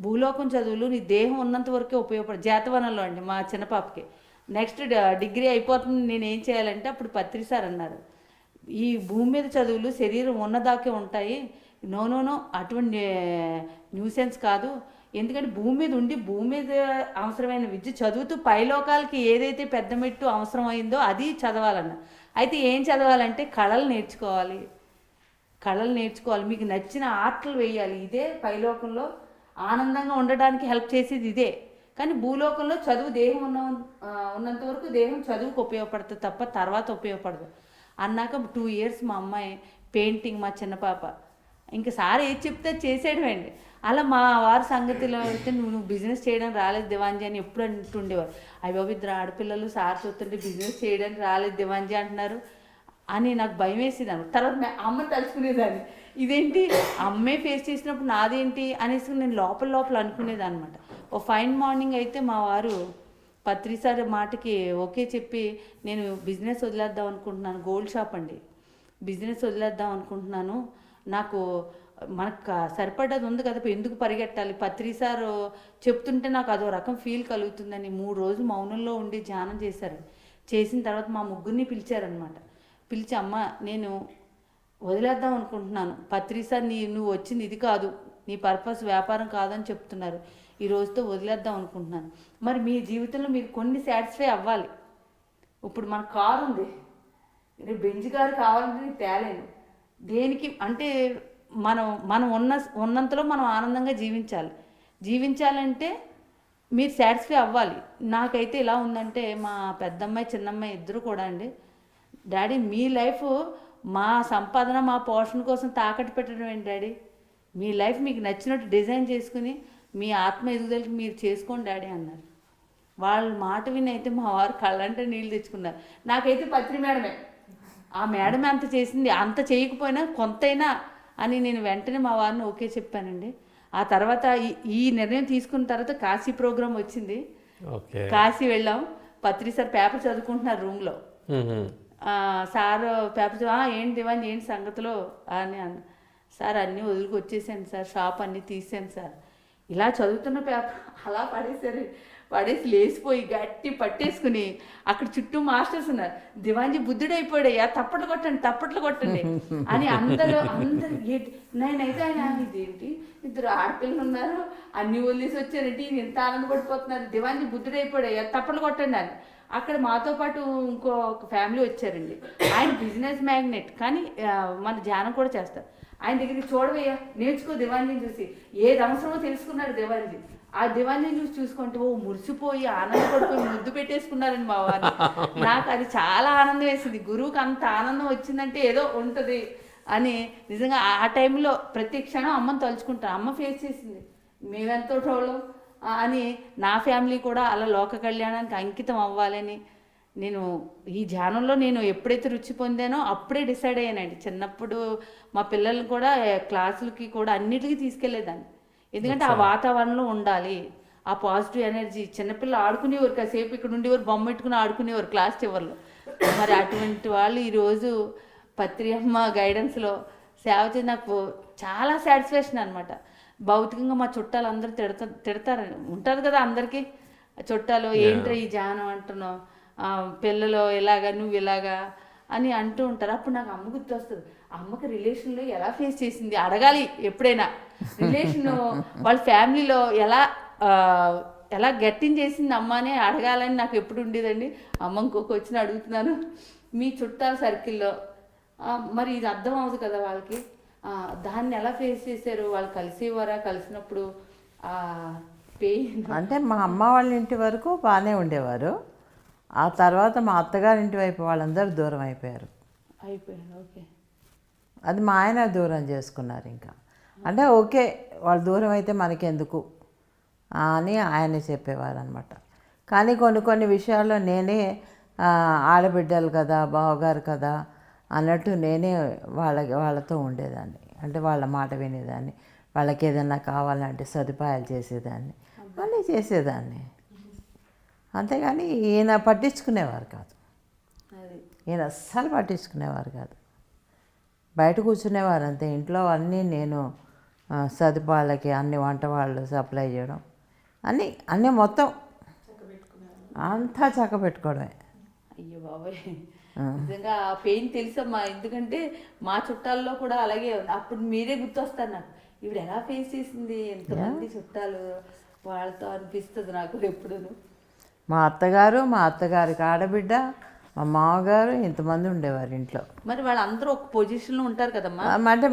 భూలోకం చదువులు నీ దేహం ఉన్నంత వరకే ఉపయోగపడదు. జాతవనంలో అండి మా చిన్న పాపకి నెక్స్ట్ డిగ్రీ అయిపోతుంది, నేను ఏం చేయాలంటే అప్పుడు పత్రి సార్ అన్నారు, ఈ భూమి మీద చదువులు శరీరం ఉన్నదాకే ఉంటాయి, నో అటువంటి న్యూసెన్స్ కాదు, ఎందుకంటే భూమి మీద ఉండి భూమి మీద అవసరమైన విద్య చదువుతూ పైలోకాలకి ఏదైతే పెద్ద మెట్టు అవసరం అయిందో అది చదవాలన్న. అయితే ఏం చదవాలంటే కళలు నేర్చుకోవాలి, మీకు నచ్చిన ఆర్ట్లు వేయాలి, ఇదే పైలోకంలో ఆనందంగా ఉండడానికి హెల్ప్ చేసేది ఇదే. కానీ భూలోకంలో చదువు దేహం ఉన్నంత వరకు దేహం చదువుకు ఉపయోగపడుతుంది తప్ప తర్వాత ఉపయోగపడదు అన్నాక 2 years మా అమ్మాయి పెయింటింగ్, మా చిన్న పాప ఇంకా సార్ ఏది చెప్తే చేసేయడమేండి. అలా మా వారి సంగతిలో అయితే నువ్వు బిజినెస్ చేయడం రాలేదు దివాంజీ అని ఎప్పుడు అంటుండేవారు. అయ్యో ఇద్దరు ఆడపిల్లలు సార్ చూస్తుంటే బిజినెస్ చేయడానికి రాలేదు దివాంజీ అంటున్నారు అని నాకు భయం వేసేదాన్ని. తర్వాత అమ్మని తలుచుకునేదాన్ని, ఇదేంటి అమ్మే ఫేస్ చేసినప్పుడు నాదేంటి అనేసి నేను లోపల అనుకునేదాన్ని అనమాట. ఓ ఫైన్ మార్నింగ్ అయితే మా వారు పత్రి సార్ మాటకి ఓకే చెప్పి, నేను బిజినెస్ వదిలేద్దాం అనుకుంటున్నాను, గోల్డ్ షాప్ అండి, బిజినెస్ వదిలేద్దాం అనుకుంటున్నాను, నాకు మనకు సరిపడ్డది ఉంది కదా ఎందుకు పరిగెట్టాలి, పత్రి సార్ చెప్తుంటే నాకు అదో రకం ఫీల్ కలుగుతుందని 3 రోజులు మౌనంలో ఉండి ధ్యానం చేశారు. చేసిన తర్వాత మా ముగ్గురిని పిలిచారనమాట. పిలిచి అమ్మ నేను వదిలేద్దాం అనుకుంటున్నాను, పత్రి సార్ నువ్వు వచ్చింది ఇది కాదు, నీ పర్పస్ వ్యాపారం కాదని చెప్తున్నారు, ఈ రోజుతో వదిలేద్దాం అనుకుంటున్నాను, మరి మీ జీవితంలో మీరు కొన్ని సాటిస్ఫై అవ్వాలి, ఇప్పుడు మన కారు ఉంది, రేపు బెంజ్ కారు కావాలంటే నీకు తేలేను, దేనికి అంటే మనం ఉన్నంతలో మనం ఆనందంగా జీవించాలంటే మీరు సాటిస్ఫై అవ్వాలి. నాకైతే ఇలా ఉందంటే మా పెద్దమ్మాయి చిన్నమ్మాయి ఇద్దరు కూడా అండి, డాడీ మీ లైఫ్ మా సంపాదన మా పోషణ కోసం తాకట్టు పెట్టడం ఏంటి డాడీ, మీ లైఫ్ మీకు నచ్చినట్టు డిజైన్ చేసుకుని మీ ఆత్మ ఎదుగుదలకి మీరు చేసుకోండి డాడీ అన్నారు. వాళ్ళ మాట విని అయితే మా వారు కళ్ళంటే నీళ్ళు తెచ్చుకున్నారు. నాకైతే పత్రి మేడమే, ఆ మేడమే అంత చేసింది, అంత చేయకపోయినా కొంతైనా అని నేను వెంటనే మా వారిని ఓకే చెప్పానండి. ఆ తర్వాత ఈ నిర్ణయం తీసుకున్న తర్వాత కాశీ ప్రోగ్రాం వచ్చింది. ఓకే, కాశీ వెళ్ళాం. పత్రి సార్ పేపర్ చదువుకుంటున్నారు రూమ్లో. సార్ పేపర్ ఏంటి దివాన్ ఏంటి సంగతిలో అని అన్న. సార్ అన్నీ వదులుకు వచ్చేసాను సార్, షాప్ అన్నీ తీసాను సార్. ఇలా చదువుతున్న పేపర్ అలా పడేసి లేచిపోయి గట్టి పట్టేసుకుని అక్కడ చుట్టూ మాస్టర్స్ ఉన్నారు. దివాన్జీ బుద్ధుడైపోయాడయ్యా, తప్పట్లు కొట్టండి అని అందరూ నేనైతే ఆయన ఇదేంటి ఇద్దరు ఆడపిల్లలు ఉన్నారు అన్ని వదిలేసి వచ్చారంటే ఇంత ఆనందపడిపోతున్నారు, దివాన్జీ బుద్ధుడైపోయాడయ్యా తప్పట్లు కొట్టండి అని. అక్కడ మాతో పాటు ఇంకొక ఫ్యామిలీ వచ్చారండి. ఆయన బిజినెస్ మ్యాగ్నెట్ కానీ మన ధ్యానం కూడా చేస్తారు. ఆయన దగ్గరికి చూడవయ్యా, నేర్చుకో దివాన్జీని చూసి, ఏది అవసరమో తెలుసుకున్నాడు దివాన్జీ. ఆ దివాన్జీని చూసుకుంటే మురిసిపోయి ఆనందపడిపోయి ముద్దు పెట్టేసుకున్నారండి మా వారిని. నాకు అది చాలా ఆనందం వేసింది. గురువుకి అంత ఆనందం వచ్చిందంటే ఏదో ఉంటుంది అని నిజంగా ఆ టైంలో ప్రతి క్షణం అమ్మని తలుచుకుంటాను. అమ్మ ఫేస్ చేసింది, మేమెంతో ట్రోలం అని. నా ఫ్యామిలీ కూడా అలా లోక కళ్యాణానికి అంకితం అవ్వాలని నేను ఈ ధ్యానంలో నేను ఎప్పుడైతే రుచి పొందానో అప్పుడే డిసైడ్ అయ్యానండి. చిన్నప్పుడు మా పిల్లల్ని కూడా క్లాసులకి కూడా అన్నిటికీ తీసుకెళ్లేదాన్ని. ఎందుకంటే ఆ వాతావరణంలో ఉండాలి, ఆ పాజిటివ్ ఎనర్జీ. చిన్నపిల్లలు ఆడుకునేవారు, కాసేపు ఇక్కడ ఉండేవారు, బొమ్మ పెట్టుకుని ఆడుకునేవారు క్లాస్ చివరిలో. మరి అటువంటి వాళ్ళు ఈరోజు పత్రి అమ్మ గైడెన్స్లో సేవ చేసి నాకు చాలా సాటిస్ఫాక్షన్ అనమాట. భౌతికంగా మా చుట్టాలు అందరూ తిడతారు ఉంటారు కదా అందరికీ చుట్టాలు, ఏంట్రా ఈ ధ్యానం అంటున్నావు, పిల్లలు ఇలాగా నువ్వు ఇలాగా అని అంటూ ఉంటారు. అప్పుడు నాకు అమ్మ గుర్తొస్తుంది. అమ్మకి రిలేషన్లో ఎలా ఫేస్ చేసింది అడగాలి ఎప్పుడైనా. రిలేషన్ వాళ్ళ ఫ్యామిలీలో ఎలా గట్టించేసింది అమ్మ అని అడగాలని నాకు ఎప్పుడు ఉండేదండి. అమ్మ ఇంకొక వచ్చిన అడుగుతున్నాను, మీ చుట్టాల సర్కిల్లో మరి ఇది అర్థం అవ్వదు కదా వాళ్ళకి, దాన్ని ఎలా ఫేస్ చేశారు, వాళ్ళు కలిసేవారా, కలిసినప్పుడు పెయిన్ అంటే మా అమ్మ వాళ్ళ ఇంటి వరకు బాగానే ఉండేవారు. ఆ తర్వాత మా అత్తగారింటి వైపు వాళ్ళందరూ దూరం అయిపోయారు. ఓకే, అది మా ఆయన దూరం చేసుకున్నారు. ఇంకా అంటే ఓకే వాళ్ళు దూరం అయితే మనకెందుకు అని ఆయన చెప్పేవారు అనమాట. కానీ కొన్ని విషయాల్లో నేనే ఆడబిడ్డలు కదా, బావగారు కదా అన్నట్టు నేనే వాళ్ళతో ఉండేదాన్ని. అంటే వాళ్ళ మాట వినేదాన్ని, వాళ్ళకి ఏదన్నా కావాలంటే సదుపాయాలు చేసేదాన్ని, అన్నీ చేసేదాన్ని. అంతేగాని ఈయన పట్టించుకునేవారు కాదు, ఈయన అస్సలు పట్టించుకునేవారు కాదు. బయట కూర్చునేవారు అంతే. ఇంట్లో అన్నీ నేను సదుపాయాలకి అన్ని వంట వాళ్ళు సప్లై చేయడం అన్నీ మొత్తం అంతా చక్కబెట్టుకోవడమే. అయ్యో బాబాయ్, నిజంగా ఆ పెయిన్ తెలుసమ్మా. ఎందుకంటే మా చుట్టాల్లో కూడా అలాగే ఉంది. అప్పుడు మీరే గుర్తొస్తారు నాకు, ఈవిడ ఎలా ఫేస్ చేసింది, ఎంతమంది చుట్టాలు వాళ్ళతో అనిపిస్తుంది నాకు ఎప్పుడూను. మా అత్తగారికి ఆడబిడ్డ, మా మామగారు, ఇంతమంది ఉండేవారు ఇంట్లో. మరి వాళ్ళందరూ ఒక పొజిషన్లో ఉంటారు కదమ్మా. అంటే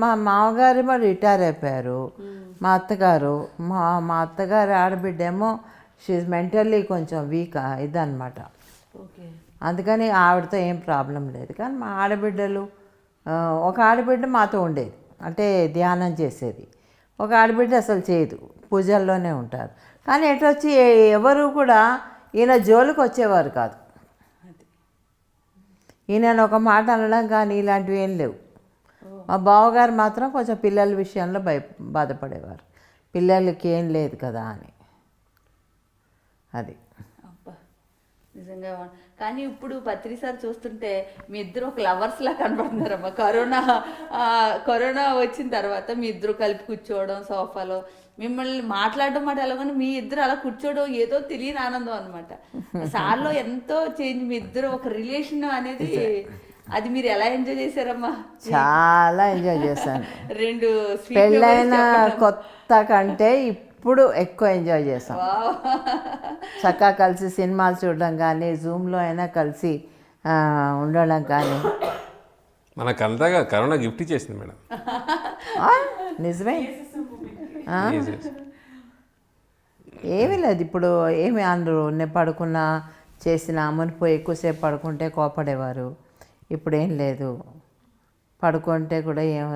మా మామగారు మరి రిటైర్ అయిపోయారు. మా అత్తగారు ఆడబిడ్డ ఏమో షీఈ్ మెంటల్లీ కొంచెం వీక్ ఇదన్నమాట. ఓకే, అందుకని ఆవిడతో ఏం ప్రాబ్లం లేదు. కానీ మా ఆడబిడ్డలు, ఒక ఆడబిడ్డ మాతో ఉండేది, అంటే ధ్యానం చేసేది. ఒక ఆడబిడ్డ అసలు చేయదు, పూజల్లోనే ఉంటారు. కానీ ఎటొచ్చి ఎవరు కూడా ఈయన జోలికి వచ్చేవారు కాదు. ఈయన ఒక మాట అనడం కానీ ఇలాంటివి ఏం లేవు. మా బావగారు మాత్రం కొంచెం పిల్లల విషయంలో బాధపడేవారు, పిల్లలకి ఏం లేదు కదా అని. అది నిజంగా. కానీ ఇప్పుడు పత్రి సార్ చూస్తుంటే మీ ఇద్దరు ఒక లవర్స్ లా కనబడుతున్నారమ్మా. కరోనా వచ్చిన తర్వాత మీ ఇద్దరు కలిపి కూర్చోవడం సోఫాలో, మిమ్మల్ని మాట్లాడడం మాట ఎలాగని మీ ఇద్దరు అలా కూర్చోవడం ఏదో తెలియని ఆనందం అనమాట. సార్లో ఎంతో చేంజ్, మీ ఇద్దరు ఒక రిలేషన్ అనేది, అది మీరు ఎలా ఎంజాయ్ చేశారమ్మా? చాలా ఎంజాయ్ చేశాను. 2 పెళ్ళైన కొత్త కంటే ఇప్పుడు ఎక్కువ ఎంజాయ్ చేస్తాం. చక్కగా కలిసి సినిమాలు చూడడం కానీ, జూమ్లో అయినా కలిసి ఉండడం కానీ. మనకు అంతగా కరోనా గిఫ్ట్ చేసింది మేడం. ఆ, నిజమే ఆ, Yes, yes. ఏమీ లేదు ఇప్పుడు ఏమి అందరూ నేను పడుకున్నా చేసిన మునిపోయి ఎక్కువసేపు పడుకుంటే కోపడేవారు. ఇప్పుడేం లేదు, పడుకుంటే కూడా ఏం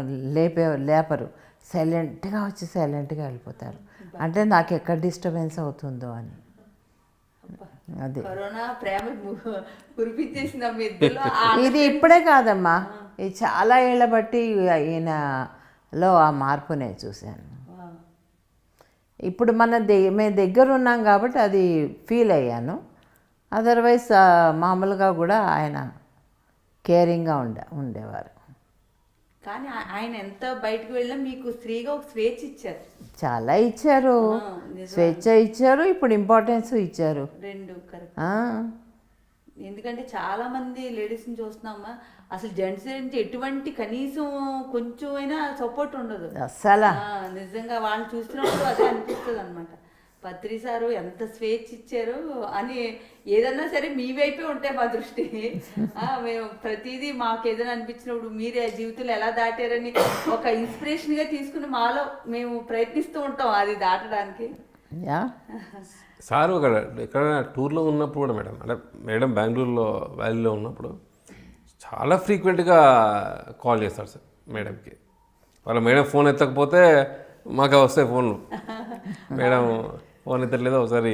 లేపరు, సైలెంట్గా వచ్చి సైలెంట్గా వెళ్ళిపోతారు. అంటే నాకు ఎక్కడ డిస్టర్బెన్స్ అవుతుందో అని. అది కరోనా ప్రేమ కురిపించేసింది మీ ఇద్దరిలో. ఇది ఇప్పుడే కాదమ్మా, ఇది చాలా ఏళ్ళ బట్టి ఈయనలో ఆ మార్పు నేను చూశాను. ఇప్పుడు మేము దగ్గర ఉన్నాం కాబట్టి అది ఫీల్ అయ్యాను. అదర్వైజ్ మామూలుగా కూడా ఆయన కేరింగ్గా ఉండేవారు. కానీ ఆయన ఎంత బయటకు వెళ్ళినా మీకు స్త్రీగా ఒక స్వేచ్ఛ ఇచ్చారు. చాలా ఇచ్చారు, స్వేచ్ఛ ఇచ్చారు, ఇప్పుడు ఇంపార్టెన్స్ ఇచ్చారు. రెండు కరెక్ట్. ఆ, ఎందుకంటే చాలా మంది లేడీస్ని చూస్తున్నామా, అసలు జెంట్స్ నుంచి ఎటువంటి కనీసం కొంచెం అయినా సపోర్ట్ ఉండదు అస్సలు నిజంగా వాళ్ళని చూసినప్పుడు అదే అనిపిస్తుంది అనమాట. పత్రి సారు ఎంత స్వేచ్ఛ ఇచ్చారు అని. ఏదన్నా సరే మీ వైపే ఉంటాయి మా దృష్టి. మేము ప్రతిదీ మాకు ఏదైనా అనిపించినప్పుడు మీరే జీవితంలో ఎలా దాటారని ఒక ఇన్స్పిరేషన్గా తీసుకుని మాలో మేము ప్రయత్నిస్తూ ఉంటాం అది దాటడానికి. యా, సార్ ఎక్కడైనా టూర్లో ఉన్నప్పుడు కూడా మేడం, అంటే మేడం బెంగళూరులో వ్యాలీలో ఉన్నప్పుడు చాలా ఫ్రీక్వెంట్గా కాల్ చేస్తారు సార్ మేడంకి. మేడం ఫోన్ ఎత్తకపోతే మాకు వస్తాయి ఫోన్లు, మేడం ఫోన్ ఎత్తట్లేదో ఒకసారి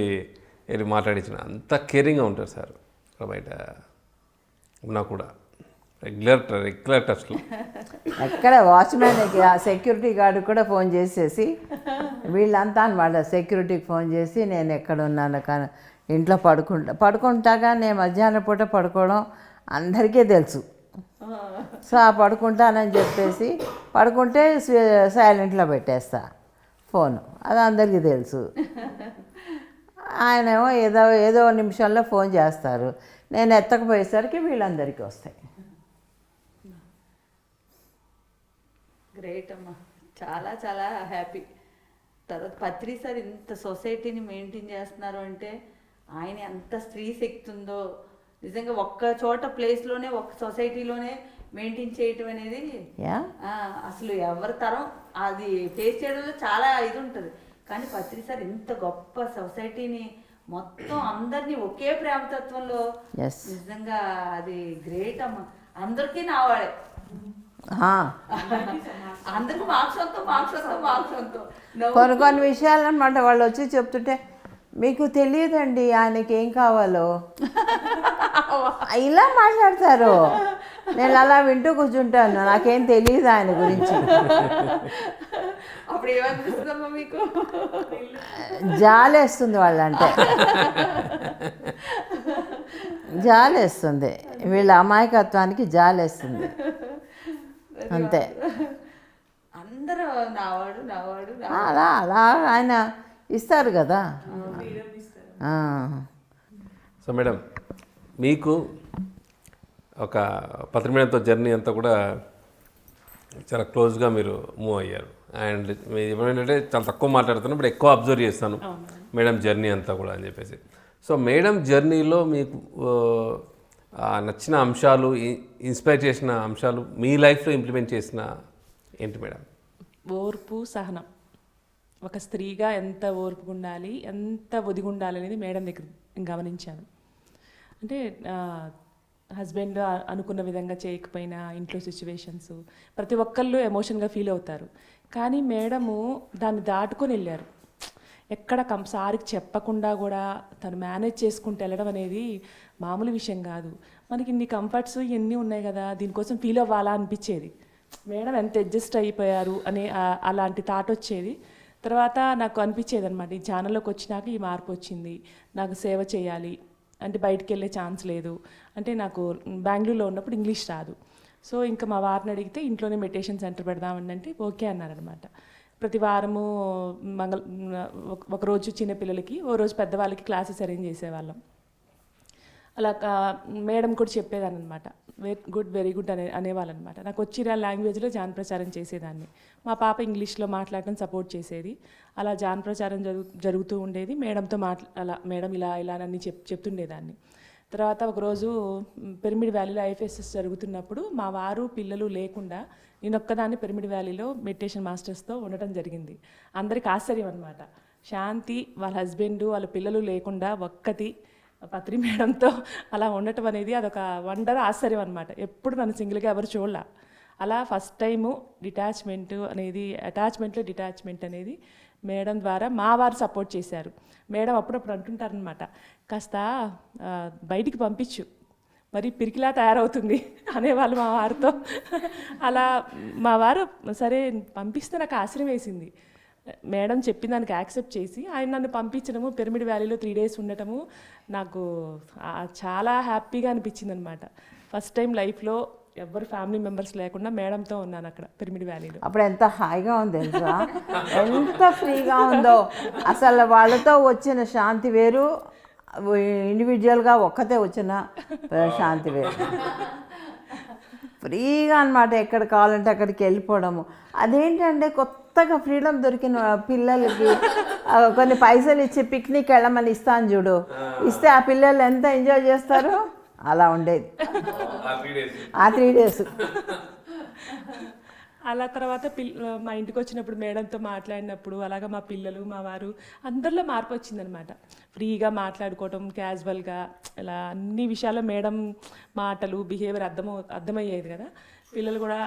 వెళ్ళి మాట్లాడించిన. అంత కేరింగ్గా ఉంటారు సార్ ఇక్కడ బయట ఉన్నా కూడా. రెగ్యులర్ టచ్లో. ఎక్కడ వాచ్మెన్ సెక్యూరిటీ గార్డు కూడా ఫోన్ చేసేసి వీళ్ళంతా అనమాట సెక్యూరిటీకి ఫోన్ చేసి నేను ఎక్కడ ఉన్నాను కానీ ఇంట్లో పడుకుంటాగా నేను మధ్యాహ్నం పూట పడుకోవడం అందరికీ తెలుసు. సో ఆ పడుకుంటానని చెప్పేసి పడుకుంటే సైలెంట్లో పెట్టేస్తా ఫోను, అది అందరికీ తెలుసు. ఆయనేమో ఏదో నిమిషంలో ఫోన్ చేస్తారు, నేను ఎత్తకపోయేసరికి వీళ్ళందరికీ వస్తాయి. గ్రేట్ అమ్మా, చాలా చాలా హ్యాపీ. తర్వాత పత్రి సార్ ఇంత సొసైటీని మెయింటైన్ చేస్తున్నారు అంటే ఆయన ఎంత స్త్రీ శక్తి ఉందో నిజంగా. ఒక్క చోట ప్లేస్లోనే ఒక్క సొసైటీలోనే మెయింటైన్ చేయటం అనేది అసలు ఎవరి తరం అది ఫేస్ చేయడంలో చాలా ఇది ఉంటుంది. కానీ పత్రి సార్ ఇంత గొప్ప సొసైటీని మొత్తం అందరినీ ఒకే ప్రేమతత్వంలో నిజంగా అది గ్రేట్ అమ్మ. అందరికీ నావాడే, అందరికి మార్క్స్. కొన్ని విషయాలు అనమాట వాళ్ళు వచ్చి చెప్తుంటే మీకు తెలియదండి ఆయనకి ఏం కావాలో ఇలా మాట్లాడతారు. నేను అలా వింటూ కూర్చుంటాను, నాకేం తెలియదు ఆయన గురించి. అప్పుడు ఏమనిపిస్తుందమ్మా మీకు? జాలేస్తుంది వాళ్ళంటే, జాలేస్తుంది, వీళ్ళ అమాయకత్వానికి జాలేస్తుంది అంతే. అందరూ నావాడు అలా అలా ఆయన ఇస్తారు కదా. సో మేడం, మీకు ఒక పత్రి మేడంతో జర్నీ అంతా కూడా చాలా క్లోజ్గా మీరు మూవ్ అయ్యారు. అండ్ మీరు ఏంటంటే చాలా తక్కువ మాట్లాడుతున్నాను, ఇప్పుడు ఎక్కువ అబ్జర్వ్ చేస్తాను మేడం జర్నీ అంతా కూడా అని చెప్పేసి. సో మేడం జర్నీలో మీకు నచ్చిన అంశాలు, ఇన్స్పైర్ చేసిన అంశాలు, మీ లైఫ్లో ఇంప్లిమెంట్ చేసిన ఏంటి మేడం? ఓర్పు, సహనం. ఒక స్త్రీగా ఎంత ఓర్పుగా ఉండాలి, ఎంత ఒదిగి ఉండాలి అనేది మేడం దగ్గర గమనించాను. అంటే హస్బెండ్ అనుకున్న విధంగా చేయకపోయినా ఇంట్లో సిచ్యువేషన్స్ ప్రతి ఒక్కళ్ళు ఎమోషన్గా ఫీల్ అవుతారు. కానీ మేడము దాన్ని దాటుకొని వెళ్ళారు. ఎక్కడ సారికి చెప్పకుండా కూడా తను మేనేజ్ చేసుకుంటూ వెళ్ళడం అనేది మామూలు విషయం కాదు. మనకి ఇన్ని కంఫర్ట్స్ ఇవన్నీ ఉన్నాయి కదా, దీనికోసం ఫీల్ అవ్వాలా అనిపించేది. మేడం ఎంత అడ్జస్ట్ అయిపోయారు అనే అలాంటి థాట్ వచ్చేది. తర్వాత నాకు అనిపించేది అనమాట, ఈ ఛానల్లోకి వచ్చినాక ఈ మార్పు వచ్చింది, నాకు సేవ చేయాలి అంటే బయటికి వెళ్ళే ఛాన్స్ లేదు. అంటే నాకు బెంగళూరులో ఉన్నప్పుడు ఇంగ్లీష్ రాదు. సో ఇంకా మా వారిని అడిగితే ఇంట్లోనే మెడిటేషన్ సెంటర్ పెడదామని అంటే ఓకే అన్నారనమాట. ప్రతి వారము ఒకరోజు చిన్నపిల్లలకి, ఓ రోజు పెద్దవాళ్ళకి క్లాసెస్ అరేంజ్ చేసేవాళ్ళం. అలా మేడం కూడా చెప్పేదాన్ని అనమాట, వెరీ గుడ్ అనేవాళ్ళనమాట. నాకు వచ్చిన లాంగ్వేజ్లో జాన్ ప్రచారం చేసేదాన్ని. మా పాప ఇంగ్లీష్లో మాట్లాడటం సపోర్ట్ చేసేది. అలా జాన్ ప్రచారం జరుగుతూ ఉండేది. మేడంతో అలా మేడం ఇలా నన్ను చెప్తుండేదాన్ని. తర్వాత ఒకరోజు పిరమిడ్ వ్యాలీలో ఐఎఫ్ఎస్ఎస్ జరుగుతున్నప్పుడు మా వారు పిల్లలు లేకుండా నేను ఒక్కదాన్ని పిరమిడ్ వ్యాలీలో మెడిటేషన్ మాస్టర్స్తో ఉండటం జరిగింది. అందరికి ఆశ్చర్యం అనమాట. శాంతి వాళ్ళ హస్బెండ్ వాళ్ళ పిల్లలు లేకుండా ఒక్కతి పత్రి మేడంతో అలా ఉండటం అనేది అదొక వండర్, ఆశ్చర్యం అనమాట. ఎప్పుడు నన్ను సింగిల్గా ఎవరు చూడలే. అలా ఫస్ట్ టైము అటాచ్మెంట్లో డిటాచ్మెంట్ అనేది మేడం ద్వారా మా వారు సపోర్ట్ చేశారు. మేడం అప్పుడప్పుడు అంటుంటారనమాట, కాస్త బయటికి పంపించు, మరి పిరికిలా తయారవుతుంది అనేవాళ్ళు మా వారితో. అలా మా వారు సరే పంపిస్తే నాకు ఆశ్చర్యం వేసింది. మేడం చెప్పిన దానికి యాక్సెప్ట్ చేసి ఆయన నన్ను పంపించడము, పిరమిడ్ వ్యాలీలో 3 days ఉండటము నాకు చాలా హ్యాపీగా అనిపించింది అనమాట. ఫస్ట్ టైం లైఫ్లో ఎవ్వరు ఫ్యామిలీ మెంబర్స్ లేకుండా మేడంతో ఉన్నాను అక్కడ పిరమిడ్ వ్యాలీలో. అప్పుడు ఎంత హాయిగా ఉంది తెలుసా, ఎంత ఫ్రీగా ఉందో. అసలు వాళ్ళతో వచ్చిన శాంతి వేరు, ఇండివిజువల్గా ఒక్కతే వచ్చిన శాంతి వేరు. ఫ్రీగా అనమాట, ఎక్కడ కావాలంటే అక్కడికి వెళ్ళిపోవడము. అదేంటంటే కొత్తగా ఫ్రీడమ్ దొరికిన పిల్లలకి కొన్ని పైసలు ఇచ్చి పిక్నిక్ వెళ్ళమని ఇస్తాను చూడు, ఇస్తే ఆ పిల్లలు ఎంత ఎంజాయ్ చేస్తారు. అలా ఉండేది ఆ 3 days. అలా తర్వాత మా ఇంటికి వచ్చినప్పుడు మేడంతో మాట్లాడినప్పుడు అలాగా మా పిల్లలు మా వారు అందరిలో మార్పు వచ్చిందనమాట. ఫ్రీగా మాట్లాడుకోవటం, క్యాజువల్గా ఇలా అన్ని విషయాల్లో మేడం మాటలు బిహేవియర్ అర్థమయ్యేది కదా. పిల్లలు కూడా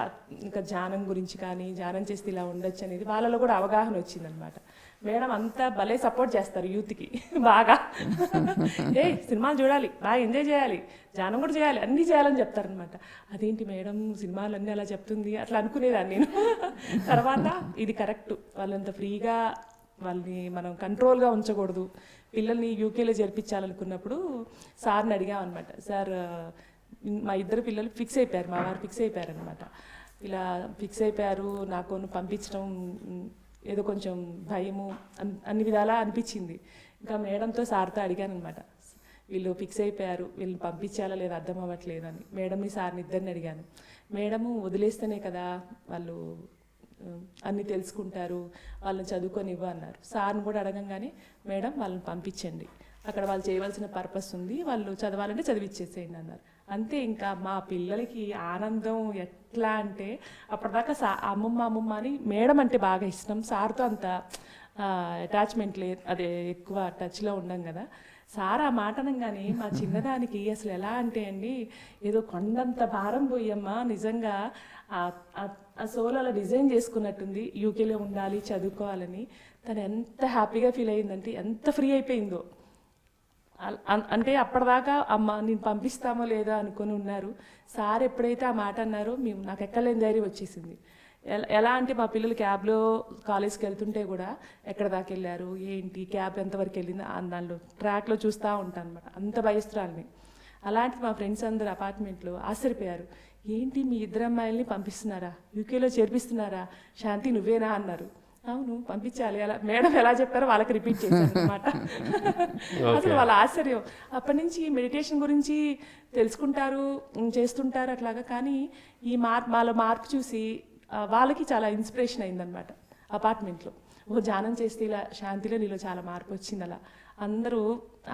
ఇంకా ధ్యానం గురించి కానీ ధ్యానం చేస్తే ఇలా ఉండొచ్చు అనేది వాళ్ళలో కూడా అవగాహన వచ్చిందనమాట. మేడం అంతా భలే సపోర్ట్ చేస్తారు యూత్కి బాగా. సినిమాలు చూడాలి, బాగా ఎంజాయ్ చేయాలి, ధ్యానం కూడా చేయాలి, అన్నీ చేయాలని చెప్తారనమాట. అదేంటి మేడం సినిమాలు అన్నీ అలా చెప్తుంది అట్లా అనుకునేదాన్ని నేను. తర్వాత ఇది కరెక్ట్, వాళ్ళంత ఫ్రీగా వాళ్ళని మనం కంట్రోల్గా ఉంచకూడదు. పిల్లల్ని యూకేలో చేర్పించాలనుకున్నప్పుడు సార్ని అడిగామన్నమాట. సార్ మా 2 పిల్లలు ఫిక్స్ అయిపోయారు, మా వారు ఫిక్స్ అయిపోయారనమాట. ఇలా ఫిక్స్ అయిపోయారు, నాకు పంపించడం ఏదో కొంచెం భయము అన్ని విధాలా అనిపించింది. ఇంకా మేడంతో సార్తో అడిగాను అనమాట, వీళ్ళు ఫిక్స్ అయిపోయారు, వీళ్ళని పంపించాలా లేదా అర్థం అవ్వట్లేదు అని. మేడంని సార్ని ఇద్దరిని అడిగాను. మేడము వదిలేస్తేనే కదా వాళ్ళు అన్నీ తెలుసుకుంటారు, వాళ్ళని చదువుకొనివ్వు అన్నారు. సార్ని కూడా అడగంగానే మేడం వాళ్ళని పంపించండి, అక్కడ వాళ్ళు చేయవలసిన పర్పస్ ఉంది, వాళ్ళు చదవాలంటే చదివిచ్చేసేయండి అన్నారు. అంతే. ఇంకా మా పిల్లలకి ఆనందం ఎట్లా అంటే అప్పటిదాకా అమ్మమ్మ అని మేడం అంటే బాగా ఇష్టం, సార్తో అంత అటాచ్మెంట్ లేదు, అదే ఎక్కువ టచ్లో ఉండం కదా. సార్ ఆ మాట అనగానే మా చిన్నదానికి అసలు ఎలా అంటే అండి, ఏదో కొండంత భారం పోయమ్మా, నిజంగా ఆ సోల్ అలా డిజైన్ చేసుకున్నట్టుంది, యూకేలో ఉండాలి చదువుకోవాలని. తను ఎంత హ్యాపీగా ఫీల్ అయ్యిందంటే, ఎంత ఫ్రీ అయిపోయిందో. అంటే అప్పటిదాకా అమ్మ నేను పంపిస్తామో లేదా అనుకొని ఉన్నారు. సార్ ఎప్పుడైతే ఆ మాట అన్నారో నాకు ఎక్కలేని ధైర్యం వచ్చేసింది. ఎలా అంటే మా పిల్లలు క్యాబ్లో కాలేజ్కి వెళ్తుంటే కూడా ఎక్కడ దాకా వెళ్ళారు ఏంటి, క్యాబ్ ఎంతవరకు వెళ్ళింది దానిలో ట్రాక్లో చూస్తూ ఉంటాను అనమాట. అంత భయస్తురాలని. అలాంటి మా ఫ్రెండ్స్ అందరు అపార్ట్మెంట్లో ఆశ్చర్యపోయారు, ఏంటి మీ 2 అమ్మాయిల్ని పంపిస్తున్నారా, యూకేలో చేర్పిస్తున్నారా, శాంతి నువ్వేనా అన్నారు. అవును పంపించాలి, అలా మేడం ఎలా చెప్పారో వాళ్ళకి రిపీట్ చేశాను అనమాట. అసలు వాళ్ళ ఆశ్చర్యం. అప్పటి నుంచి మెడిటేషన్ గురించి తెలుసుకుంటారు, చేస్తుంటారు అట్లాగా. కానీ ఈ వాళ్ళ మార్పు చూసి వాళ్ళకి చాలా ఇన్స్పిరేషన్ అయిందనమాట అపార్ట్మెంట్లో. ధ్యానం చేస్తే ఇలా శాంతిలో నీలో చాలా మార్పు వచ్చింది. అలా అందరూ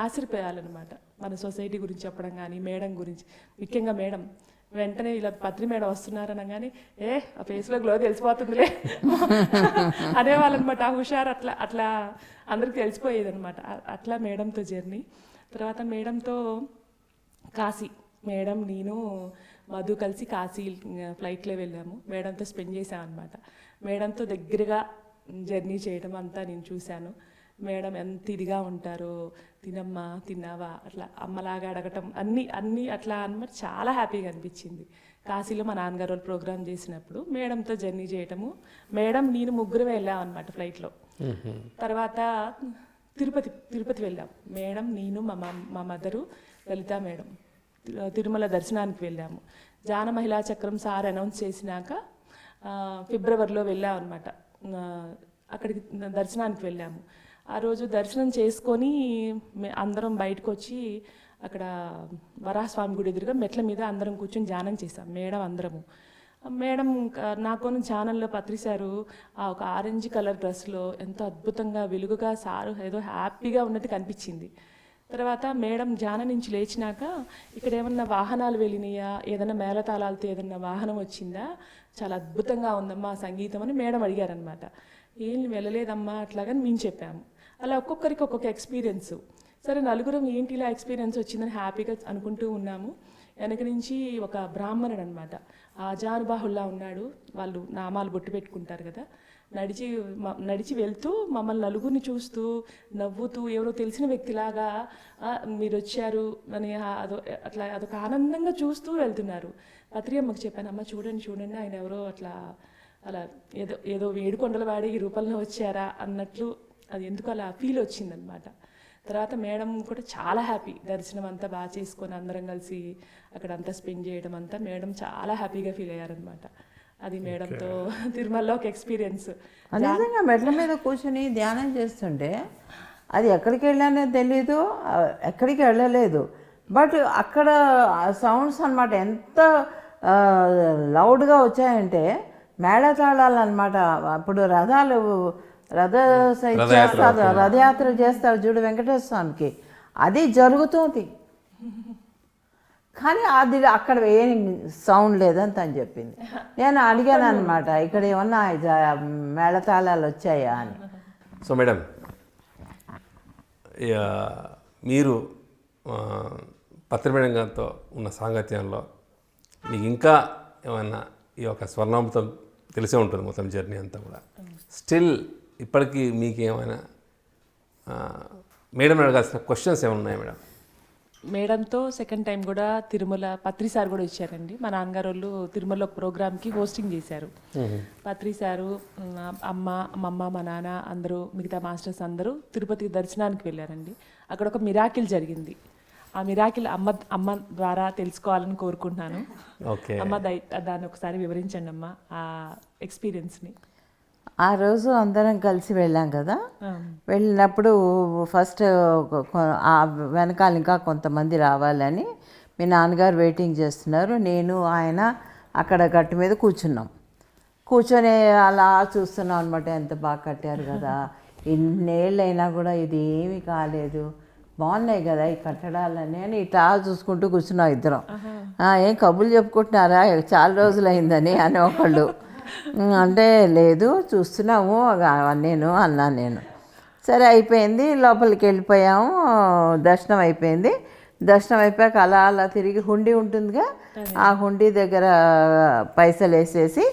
ఆశ్చర్యపోయాలన్నమాట మన సొసైటీ గురించి చెప్పడం కానీ, మేడం గురించి. ముఖ్యంగా మేడం వెంటనే ఇలా పత్రి మేడం వస్తున్నారనగానే ఆ ఫేస్లో గ్లో తెలిసిపోతుందిలే అనేవాళ్ళనమాట. ఆ హుషారు అట్లా అందరికి తెలిసిపోయేది అనమాట. అట్లా మేడంతో జర్నీ. తర్వాత మేడంతో కాశీ, మేడం నేను మధు కలిసి కాశీ ఫ్లైట్లో వెళ్ళాము. మేడంతో స్పెండ్ చేసాం అనమాట. మేడంతో దగ్గరగా జర్నీ చేయడం అంతా నేను చూశాను. మేడం ఎంత ఇదిగా ఉంటారో, తినమ్మా తిన్నావా అట్లా అమ్మలాగా అడగటం అన్నీ అట్లా అనమాట. చాలా హ్యాపీగా అనిపించింది. కాశీలో మా నాన్నగారు వాళ్ళు ప్రోగ్రామ్ చేసినప్పుడు మేడంతో జర్నీ చేయటము. మేడం నేను ముగ్గురమే వెళ్ళాం అనమాట ఫ్లైట్లో. తర్వాత తిరుపతి వెళ్ళాం. మేడం నేను మా మదరు లలిత మేడం తిరుమల దర్శనానికి వెళ్ళాము. జాన మహిళా చక్రం సార్ అనౌన్స్ చేసినాక ఫిబ్రవరిలో వెళ్ళాం అనమాట. అక్కడికి దర్శనానికి వెళ్ళాము. ఆ రోజు దర్శనం చేసుకొని అందరం బయటకు వచ్చి అక్కడ వరాహస్వామి గుడి ఎదురుగా మెట్ల మీద అందరం కూర్చొని ధ్యానం చేశాం మేడం అందరము. మేడం నాకు ఛానల్లో పత్రిసారు ఒక ఆరెంజ్ కలర్ డ్రెస్లో ఎంతో అద్భుతంగా వెలుగుగా సారు ఏదో హ్యాపీగా ఉన్నట్టు కనిపించింది. తర్వాత మేడం ధ్యానం నుంచి లేచినాక ఇక్కడ ఏమన్నా వాహనాలు వెళ్ళినాయా, ఏదైనా మేళతాళాలతో ఏదన్నా వాహనం వచ్చిందా, చాలా అద్భుతంగా ఉందమ్మా సంగీతం అని మేడం అడిగారనమాట. ఏం వెళ్ళలేదమ్మా అట్లాగని మేము చెప్పాము. అలా ఒక్కొక్కరికి ఒక్కొక్క ఎక్స్పీరియన్స్. సరే నలుగురం ఏంటి ఇలా ఎక్స్పీరియన్స్ వచ్చిందని హ్యాపీగా అనుకుంటూ ఉన్నాము. వెనక నుంచి ఒక బ్రాహ్మణుడు అనమాట, ఆజానుబాహుల్లా ఉన్నాడు. వాళ్ళు నామాలు బొట్టు పెట్టుకుంటారు కదా, నడిచి వెళ్తూ మమ్మల్ని నలుగురిని చూస్తూ నవ్వుతూ ఎవరో తెలిసిన వ్యక్తిలాగా మీరు వచ్చారు అని అదొక ఆనందంగా చూస్తూ వెళ్తున్నారు. పత్రి అమ్మకు చెప్పాను, అమ్మ చూడండి ఆయన ఎవరో అలా ఏదో వేడుకొండల వాడి ఈ రూపంలో వచ్చారా అన్నట్లు అది ఎందుకు అలా ఫీల్ వచ్చిందనమాట. తర్వాత మేడం కూడా చాలా హ్యాపీ, దర్శనం అంతా బాగా చేసుకొని అందరం కలిసి అక్కడ అంతా స్పెండ్ చేయడం అంతా మేడం చాలా హ్యాపీగా ఫీల్ అయ్యారనమాట. అది మేడంతో తిరుమలలో ఒక ఎక్స్పీరియన్స్. నిజంగా మెట్ల మీద కూర్చొని ధ్యానం చేస్తుంటే అది ఎక్కడికి వెళ్ళానో తెలీదు, ఎక్కడికి వెళ్ళలేదు. బట్ అక్కడ సౌండ్స్ అనమాట ఎంత లౌడ్గా వచ్చాయంటే మేళతాళాలు అనమాట. అప్పుడు రథయాత్ర చేస్తారు చూడు వెంకటేశ్వర స్వామికి, అది జరుగుతుంది. కానీ అది అక్కడ ఏం సౌండ్ లేదని తను చెప్పింది. నేను అడిగాను అనమాట, ఇక్కడ ఏమన్నా మేళతాళాలు వచ్చాయా అని. సో మేడం, మీరు పత్రి మేడం గారితో ఉన్న సాంగత్యంలో మీకు ఇంకా ఏమన్నా ఈ యొక్క స్వర్ణామృతం తెలిసే ఉంటుంది మొత్తం జర్నీ అంతా కూడా. స్టిల్ ఇప్పటికీ మీకు ఏమైనా మేడం అడగాల్సిన క్వశ్చన్స్ ఏమైనా ఉన్నాయా మేడం? మేడంతో సెకండ్ టైం కూడా తిరుమల పత్రి సార్ కూడా వచ్చారండి. మా నాన్నగారు వాళ్ళు తిరుమల ప్రోగ్రామ్కి హోస్టింగ్ చేశారు. పత్రి సారు, అమ్మ మా నాన్న అందరూ, మిగతా మాస్టర్స్ అందరూ తిరుపతి దర్శనానికి వెళ్ళారండి. అక్కడ ఒక మిరాకిల్ జరిగింది. ఆ మిరాకిల్ అమ్మ ద్వారా తెలుసుకోవాలని కోరుకుంటున్నాను. అమ్మ దాన్ని ఒకసారి వివరించండి అమ్మ ఆ ఎక్స్పీరియన్స్ని. ఆ రోజు అందరం కలిసి వెళ్ళాం కదా, వెళ్ళినప్పుడు ఫస్ట్ వెనకాల ఇంకా కొంతమంది రావాలని మీ నాన్నగారు వెయిటింగ్ చేస్తున్నారు. నేను ఆయన అక్కడ గట్టు మీద కూర్చొని అలా చూస్తున్నాం అనమాట. ఎంత బాగా కట్టారు కదా, ఇన్నేళ్ళైనా కూడా ఇది ఏమీ కాలేదు, బాగున్నాయి కదా ఈ కట్టడాలని అని ఇట్లా చూసుకుంటూ కూర్చున్నాం ఇద్దరం. ఏం కబుర్లు చెప్పుకుంటున్నారా చాలా రోజులైందని అని ఒకళ్ళు అంటే, లేదు చూస్తున్నాము అన్నాను నేను. సరే అయిపోయింది, లోపలికి వెళ్ళిపోయాము, దర్శనం అయిపోయింది. దర్శనం అయిపోయాక అలా తిరిగి హుండీ ఉంటుందిగా, ఆ హుండీ దగ్గర పైసలు వేసేసి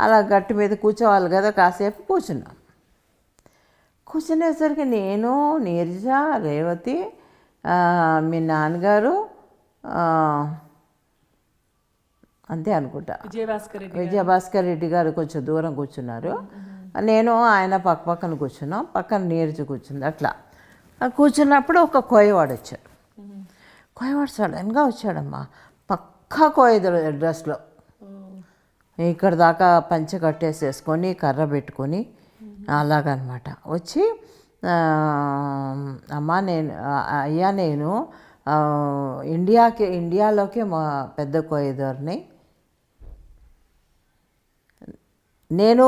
అలా గట్టు మీద కూర్చోవాలి కదా, కాసేపు కూర్చునేసరికి నేను, నీరజ, రేవతి, మీ నాన్నగారు అంతే అనుకుంటా, విజయభాస్కర్ రెడ్డి గారు కొంచెం దూరం కూర్చున్నారు. నేను ఆయన పక్కన కూర్చున్నాం, పక్కన నీరజ కూర్చుంది. అట్లా కూర్చున్నప్పుడు ఒక కోయవాడు వచ్చాడు. కోయవాడు సడన్గా వచ్చాడమ్మా, పక్కా కోయ డ్రెస్లో, ఇక్కడ దాకా పంచె కట్టేసేసుకొని కర్ర పెట్టుకొని అలాగనమాట వచ్చి, అయ్యా నేను ఇండియాలోకి మా పెద్ద కోయదోర్ని, నేను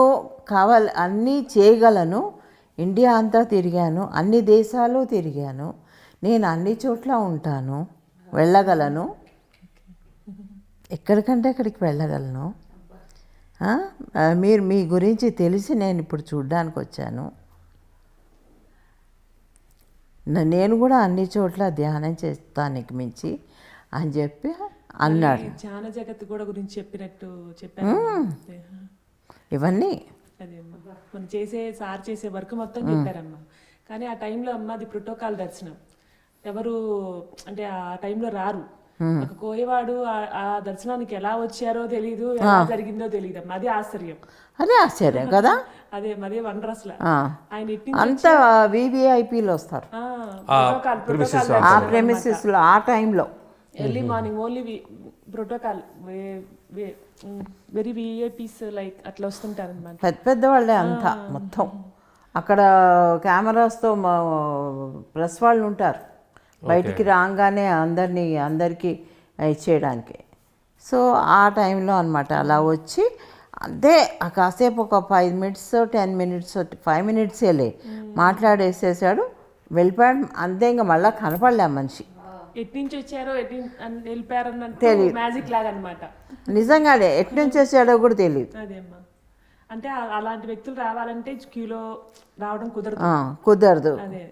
అన్నీ చేయగలను, ఇండియా అంతా తిరిగాను, అన్ని దేశాలు తిరిగాను, నేను అన్ని చోట్ల ఉంటాను, వెళ్ళగలను, ఎక్కడికంటే ఎక్కడికి వెళ్ళగలను, మీరు మీ గురించి తెలిసి నేను ఇప్పుడు చూడ్డానికి వచ్చాను, నేను కూడా అన్ని చోట్ల ధ్యానం చేస్తానికి మించి అని చెప్పి అన్నాడు. ధ్యాన జగత్తు కూడా గురించి చెప్పినట్టు చెప్పాను. ఇవన్నీ అదే మనం చేసే వర్క్ మొత్తం చెప్పారమ్మా. కానీ ఆ టైంలో అమ్మ అది ప్రోటోకాల్ దర్శనం, ఎవరు అంటే ఆ టైంలో రారు. ఒక కోయవాడు ఆ దర్శనానికి ఎలా వచ్చారో తెలీదు, ఎలా జరిగిందో తెలియదు అమ్మా. అది ఆశ్చర్యం కదా. అదే వండర్ అసలు. ఆయన అంతా వివిఐపీలు వస్తారు ఆ ప్రెమిసెస్లో ఆ టైంలో. Early morning only protocol, very VIPs like అట్లా వస్తుంటారు అనమాట. పెద్దవాళ్ళే అంతా మొత్తం. అక్కడ కెమెరాస్తో ప్రెస్ వాళ్ళు ఉంటారు, బయటికి రాగానే అందరికీ ఇచ్చేయడానికి. సో ఆ టైంలో అనమాట అలా వచ్చి అదే కాసేపు ఒక 5 minutes 10 minutes 5 minutesలే మాట్లాడేసేసాడు, వెళ్ళిపోయాడు అంతే, ఇంకా మళ్ళీ కనపడలే ఆ మనిషి. ఎటు నుంచి వచ్చారో వెళ్ళిపోయారు అన్నట్టు తెలీదు. మ్యాజిక్ లాగా అనమాట. నిజంగానే ఎటు నుంచి వచ్చాడో కూడా తెలియదు. అదేమ్మా, అంటే అలాంటి వ్యక్తులు రావాలంటే క్యూలో రావడం కుదరదు. కుదరదు. అదే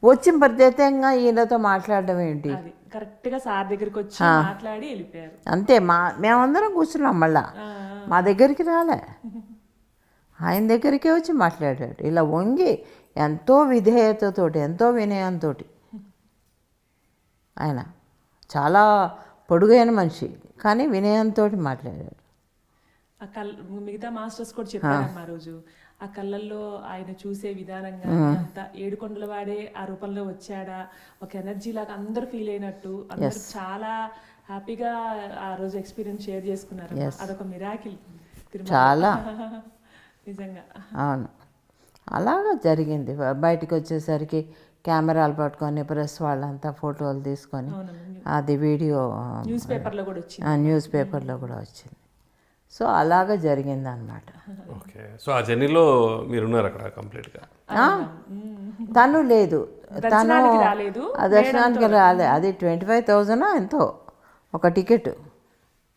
వచ్చి ప్రత్యేకంగా ఈయనతో మాట్లాడడం ఏంటి, అది కరెక్ట్ గా సార్ దగ్గరికి వచ్చి మాట్లాడి వెళ్ళిపోయారు. అంతే. మేమందరం కూర్చున్నాం, మళ్ళా మా దగ్గరికి రాలే, ఆయన దగ్గరికే వచ్చి మాట్లాడాడు. ఇలా వంగి ఎంతో విధేయతతోటి, ఎంతో వినయంతో. ఆయన చాలా పొడుగైన మనిషి, కానీ వినయంతో మాట్లాడాడు. ఆ మిగతా మాస్టర్స్ కూడా చెప్పారమ్మా ఆ రోజు. ఆ కళ్ళల్లో ఆయన చూసే విధానంగా అంతా ఏడుకొండల వాడే ఆ రూపంలో వచ్చాడా, ఒక ఎనర్జీ లాగా అందరూ ఫీల్ అయినట్టు అందరూ చాలా హ్యాపీగా ఆ రోజు ఎక్స్పీరియన్స్ షేర్ చేసుకున్నారు. అదొక మిరాకిల్ చాలా నిజంగా. అవును, అలాగా జరిగింది. బయటకు వచ్చేసరికి కెమెరాలు పట్టుకొని ప్రెస్ వాళ్ళంతా ఫోటోలు తీసుకొని, అది వీడియో న్యూస్ పేపర్లో కూడా వచ్చింది. న్యూస్ పేపర్లో కూడా వచ్చింది. సో అలాగా జరిగింది అనమాట. ఓకే. సో ఆ జర్నీలో మీరున్నారు అక్కడ కంప్లీట్గా? తను లేదు, తను రాలేదు, ఆ దర్శనానికి రాలే. అది 25,000 ఎంతో ఒక టికెట్.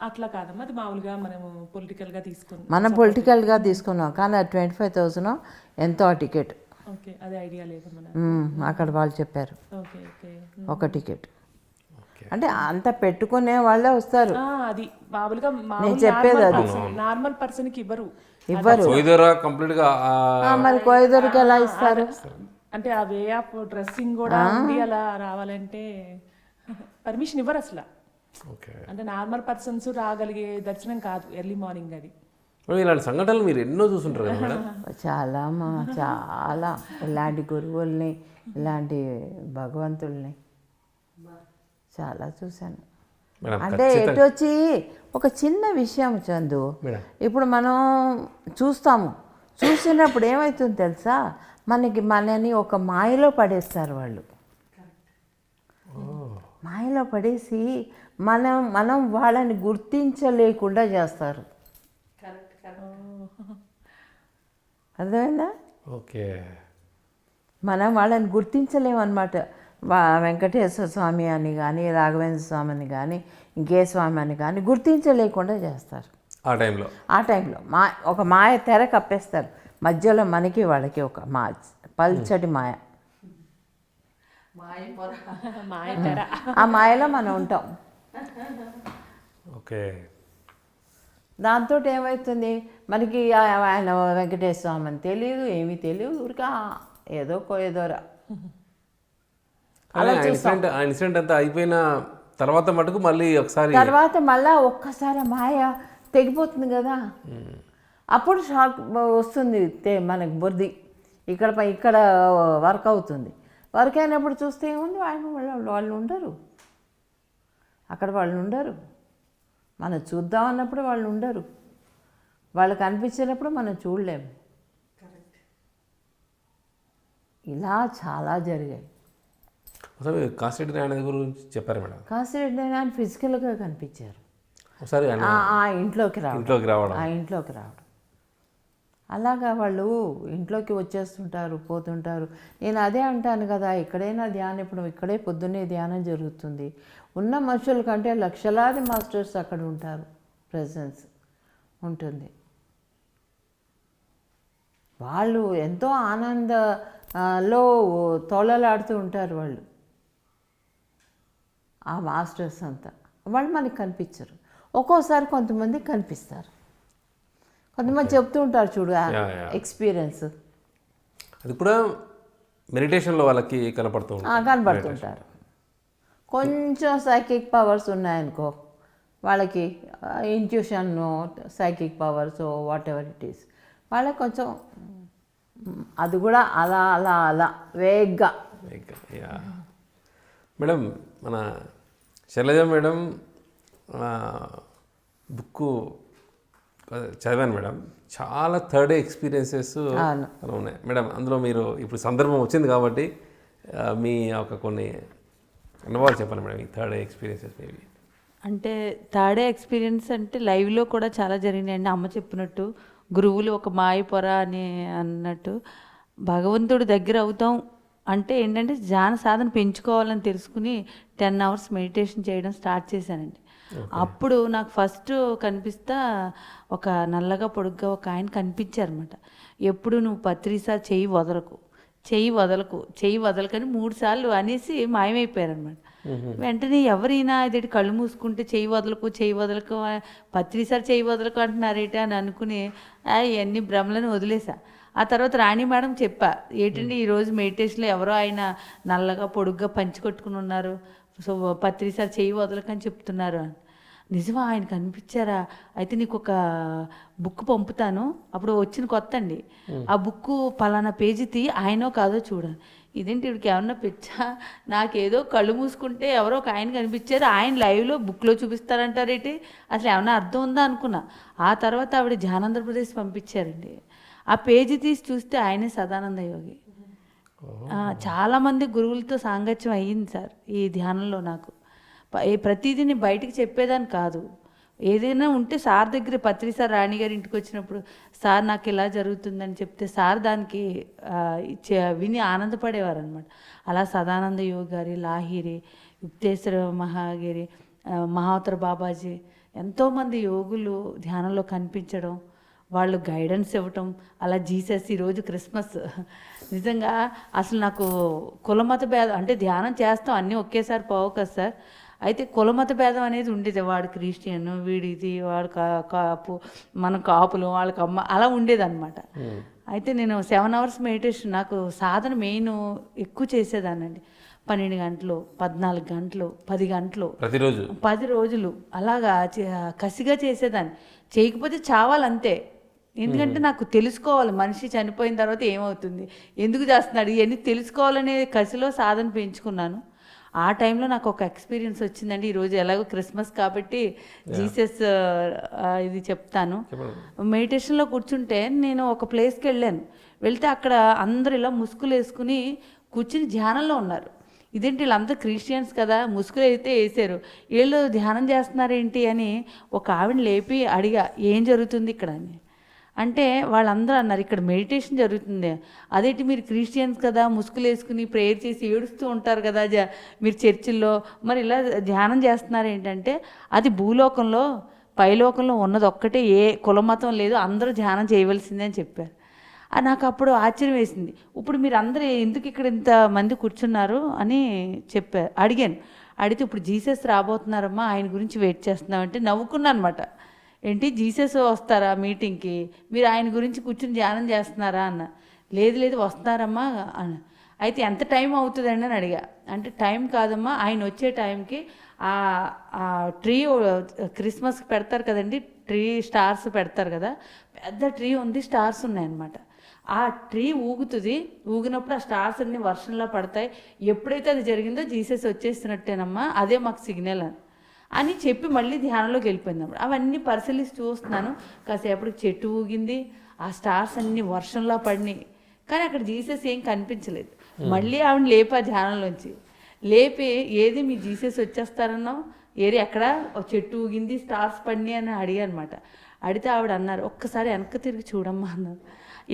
అట్లా కాదమ్మా, అది మామూలుగా మనము పొలిటికల్గా తీసుకున్నాం. మనం పొలిటికల్గా తీసుకున్నాం, కానీ అది 25,000 ఎంతో ఆ టికెట్. ఓకే, అదే ఐడియా లేదు మన. అక్కడ వాళ్ళు చెప్పారు ఓకే ఓకే, ఒక టికెట్. అంటే అంత పెట్టుకునే వాళ్ళే వస్తారు. అది మామూలుగా నేను చెప్పేది అది. నార్మల్ పర్సన్ కి ఇవ్వరు. కంప్లీట్గా మరి కోయదొరికి ఎలా ఇస్తారు? అంటే ఆ వే ఆఫ్ డ్రెస్సింగ్ కూడా ఉంది, అలా రావాలంటే పర్మిషన్ ఇవ్వరు అసలు. అంటే నార్మల్ పర్సన్స్ రాగలిగే దర్శనం కాదు ఎర్లీ మార్నింగ్ అది. ఇలాంటి సంఘటనలు మీరు ఎన్నో చూస్తుంటారు కదా మేడం? చాలా ఇలాంటి గురువుల్ని, ఇలాంటి భగవంతుల్ని చాలా చూశాను. అంటే ఎటు వచ్చి ఒక చిన్న విషయం చందు, ఇప్పుడు మనం చూసినప్పుడు ఏమవుతుంది తెలుసా, మనని ఒక మాయలో పడేస్తారు వాళ్ళు. మాయలో పడేసి మనం వాళ్ళని గుర్తించలేకుండా చేస్తారు. అర్థమైందా? ఓకే. మనం వాళ్ళని గుర్తించలేమన్నమాట. వెంకటేశ్వర స్వామి అని కానీ, రాఘవేంద్ర స్వామి అని కానీ, ఇంకే స్వామి అని కానీ గుర్తించలేకుండా చేస్తారు. ఆ టైంలో ఒక మాయ తెర కప్పేస్తారు మధ్యలో, మనకి వాళ్ళకి ఒక పల్చటి మాయ. ఆ మాయలో మనం ఉంటాం. ఓకే. దాంతో ఏమవుతుంది, మనకి ఆయన వెంకటేశ్వర స్వామి అని తెలియదు, ఏమీ తెలియదు, ఊరిక ఏదోరా అలా ఇన్సిడెంట్ అంతా అయిపోయిన తర్వాత మటుకు మళ్ళీ ఒక్కసారి మాయ తెగిపోతుంది కదా, అప్పుడు షాక్ వస్తుంది మనకి, బుద్ధి ఇక్కడ వర్క్ అవుతుంది. వర్క్ అయినప్పుడు చూస్తే ఏముంది, వాళ్ళు ఉండరు అక్కడ, వాళ్ళు ఉండరు. మనం చూద్దాం అన్నప్పుడు వాళ్ళు ఉండరు, వాళ్ళకి అనిపించినప్పుడు మనం చూడలేము. ఇలా చాలా జరిగాయి. కాశీరెడ్డి నారాయణ గురించి చెప్పారు మేడం? కాశీరెడ్డి నారాయణ ఫిజికల్గా కనిపించారు ఒకసారి, ఆ ఇంట్లోకి రావడం. అలాగా వాళ్ళు ఇంట్లోకి వచ్చేస్తుంటారు, పోతుంటారు. నేను అదే అంటాను కదా, ఎక్కడైనా ధ్యానం, ఇప్పుడు ఇక్కడే పొద్దున్నే ధ్యానం జరుగుతుంది. ఉన్న మనుషుల కంటే లక్షలాది మాస్టర్స్ అక్కడ ఉంటారు, ప్రెజెన్స్ ఉంటుంది. వాళ్ళు ఎంతో ఆనందంలో తోలలాడుతూ ఉంటారు వాళ్ళు, ఆ మాస్టర్స్ అంతా. వాళ్ళు మనకి కనిపించరు, ఒక్కోసారి కొంతమంది కనిపిస్తారు. కొంతమంది చెప్తూ ఉంటారు చూడు ఎక్స్పీరియన్స్, అది కూడా మెడిటేషన్లో వాళ్ళకి కనపడుతుంటారు. కొంచెం సైకిక్ పవర్స్ ఉన్నాయనుకో వాళ్ళకి, intuition, psychic powers, what ever it is, వాళ్ళకి కొంచెం అది కూడా అలా అలా అలా వేగ్గా. మేడం, మన శైలజ మేడం బుక్ చదివాను మేడం, చాలా థర్డ్ ఎక్స్పీరియన్సెస్ ఉన్నాయి మేడం. అందులో మీరు ఇప్పుడు సందర్భం వచ్చింది కాబట్టి మీ ఒక కొన్ని అనుభవాలు చెప్పండి మేడం, ఈ థర్డ్ ఎక్స్పీరియన్సెస్ మేబీ. అంటే థర్డ్ ఎక్స్పీరియన్స్ అంటే లైవ్లో కూడా చాలా జరిగినాయండి. అమ్మ చెప్పినట్టు గురువులు ఒక మాయ పొర అని అన్నట్టు, భగవంతుడి దగ్గర అవుతాం అంటే ఏంటంటే ధ్యాన సాధన పెంచుకోవాలని తెలుసుకుని 10 అవర్స్ మెడిటేషన్ చేయడం స్టార్ట్ చేశానండి. అప్పుడు నాకు ఫస్ట్ కనిపిస్తా ఒక నల్లగా పొడుగ్గా ఒక ఆయన కనిపించారన్నమాట. ఎప్పుడు నువ్వు పత్రిసారి చెయ్యి వదలకని 3 సార్లు అనేసి మాయమైపోయారనమాట. వెంటనే ఎవరైనా ఇదేంటి కళ్ళు మూసుకుంటే చెయ్యి వదలకు పత్రిసారి చెయ్యి వదలకు అంటున్నారేంటి అని అనుకుని ఇవన్నీ భ్రమలను వదిలేసా. ఆ తర్వాత రాణి మేడం చెప్పా, ఏంటంటే ఈరోజు మెడిటేషన్లో ఎవరో ఆయన నల్లగా పొడుగ్గా పంచి కొట్టుకుని ఉన్నారు, సో పత్రిసారి చెయ్యి వదలకని చెప్తున్నారు అని. నిజమా, ఆయన కనిపించారా? అయితే నీకు ఒక బుక్ పంపుతాను, అప్పుడు వచ్చిన కొత్త అండి, ఆ బుక్ పలానా పేజీ ఆయనో కాదో చూడండి. ఇదేంటి వీడికి ఏమన్నా పిచ్చా, నాకేదో కళ్ళు మూసుకుంటే ఎవరో ఒక ఆయన కనిపించారు, ఆయన లైవ్లో బుక్లో చూపిస్తారంటారేంటి, అసలు ఏమన్నా అర్థం ఉందా అనుకున్నా. ఆ తర్వాత ఆవిడ ధ్యానాంధ్రప్రదేశ్ పంపించారండి. ఆ పేజీ తీసి చూస్తే ఆయనే సదానంద యోగి. చాలామంది గురువులతో సాంగత్యం అయ్యింది సార్ ఈ ధ్యానంలో. నాకు ప్రతిదీ నేను బయటికి చెప్పేదాన్ని కాదు, ఏదైనా ఉంటే సార్ దగ్గర పత్రిసారి రాణి గారి ఇంటికి వచ్చినప్పుడు సార్ నాకు ఇలా జరుగుతుందని చెప్తే సార్ దానికి విని ఆనందపడేవారు అనమాట. అలా సదానంద యోగి గారి, లాహిరి, యుక్తేశ్వర మహాగిరి, మహావతర బాబాజీ, ఎంతోమంది యోగులు ధ్యానంలో కనిపించడం, వాళ్ళు గైడెన్స్ ఇవ్వటం, అలా జీసస్ ఈరోజు క్రిస్మస్. నిజంగా అసలు నాకు కులమత భేదం అంటే ధ్యానం చేస్తాం అన్నీ ఒకేసారి పోవు కదా సార్. అయితే కులమత భేదం అనేది ఉండేది, వాడు క్రిస్టియన్, వీడిది, వాడు కాపు, మన కాపులు, వాళ్ళకి అమ్మ, అలా ఉండేదన్నమాట. అయితే నేను 7 అవర్స్ మెడిటేషన్, నాకు సాధన మెయిన్ ఎక్కువ చేసేదానండి. 12 గంటలు, 14 గంటలు, 10 గంటలు, ప్రతిరోజు 10 రోజులు అలాగా కసిగా చేసేదాన్ని. చేయకపోతే చావాలంతే. ఎందుకంటే నాకు తెలుసుకోవాలి మనిషి చనిపోయిన తర్వాత ఏమవుతుంది, ఎందుకు చేస్తున్నాడు, ఇవన్నీ తెలుసుకోవాలనే కసిలో సాధన పెంచుకున్నాను. ఆ టైంలో నాకు ఒక ఎక్స్పీరియన్స్ వచ్చిందండి. ఈరోజు ఎలాగో క్రిస్మస్ కాబట్టి జీసస్ ఇది చెప్తాను. మెడిటేషన్లో కూర్చుంటే నేను ఒక ప్లేస్కి వెళ్తే అక్కడ అందరు ఇలా ముసుగులు వేసుకుని కూర్చుని ధ్యానంలో ఉన్నారు. ఇదేంటి వీళ్ళంతా క్రిస్టియన్స్ కదా, ముసుగులు అయితే వేసారు, వీళ్ళు ధ్యానం చేస్తున్నారేంటి అని ఒక ఆవిడ లేపి అడిగా, ఏం జరుగుతుంది ఇక్కడ అని. అంటే వాళ్ళందరూ అన్నారు, ఇక్కడ మెడిటేషన్ జరుగుతుంది. అదేంటి మీరు క్రిస్టియన్స్ కదా, ముసుగులు వేసుకుని ప్రేయర్ చేసి ఏడుస్తూ ఉంటారు కదా మీరు చర్చిల్లో, మరి ఇలా ధ్యానం చేస్తున్నారు ఏంటంటే, అది భూలోకంలో పైలోకంలో ఉన్నది ఒక్కటే, ఏ కులమతం లేదు, అందరూ ధ్యానం చేయవలసిందే అని చెప్పారు. నాకు అప్పుడు ఆశ్చర్యం వేసింది. ఇప్పుడు మీరు అందరూ ఎందుకు ఇక్కడ ఇంతమంది కూర్చున్నారు అని అడిగాను. అడిగితే ఇప్పుడు జీసస్ రాబోతున్నారమ్మా, ఆయన గురించి వెయిట్ చేస్తున్నామంటే నవ్వుకున్నాను అనమాట. ఏంటి జీసస్ వస్తారా మీటింగ్కి, మీరు ఆయన గురించి కూర్చుని ధ్యానం చేస్తున్నారా అన్న. లేదు వస్తున్నారమ్మా అన్న. అయితే ఎంత టైం అవుతుందండి అని అడిగా. అంటే టైం కాదమ్మా, ఆయన వచ్చే టైంకి ఆ ట్రీ క్రిస్మస్కి పెడతారు కదండి, ట్రీ స్టార్స్ పెడతారు కదా, పెద్ద ట్రీ ఉంది, స్టార్స్ ఉన్నాయన్నమాట. ఆ ట్రీ ఊగినప్పుడు ఆ స్టార్స్ అన్ని వర్షంలో పడతాయి. ఎప్పుడైతే అది జరిగిందో జీసస్ వచ్చేస్తున్నట్టేనమ్మా, అదే మాకు సిగ్నల్ అని చెప్పి మళ్ళీ ధ్యానంలోకి వెళ్ళిపోయిందన్నమాట. అవన్నీ పరిశీలిసి చూస్తున్నాను. కాసేపటికి చెట్టు ఊగింది, ఆ స్టార్స్ అన్ని వర్షంలో పడినాయి, కానీ అక్కడ జీసస్ ఏం కనిపించలేదు. మళ్ళీ ఆవిడ లేపా ధ్యానంలోంచి, లేపి ఏది మీ జీసస్ వచ్చేస్తారన్నావు, ఎక్కడ చెట్టు ఊగింది, స్టార్స్ పడినాయి అని అడిగా అనమాట. అడిగితే ఆవిడ అన్నారు, ఒక్కసారి వెనక్కి తిరిగి చూడమ్మా అన్నారు.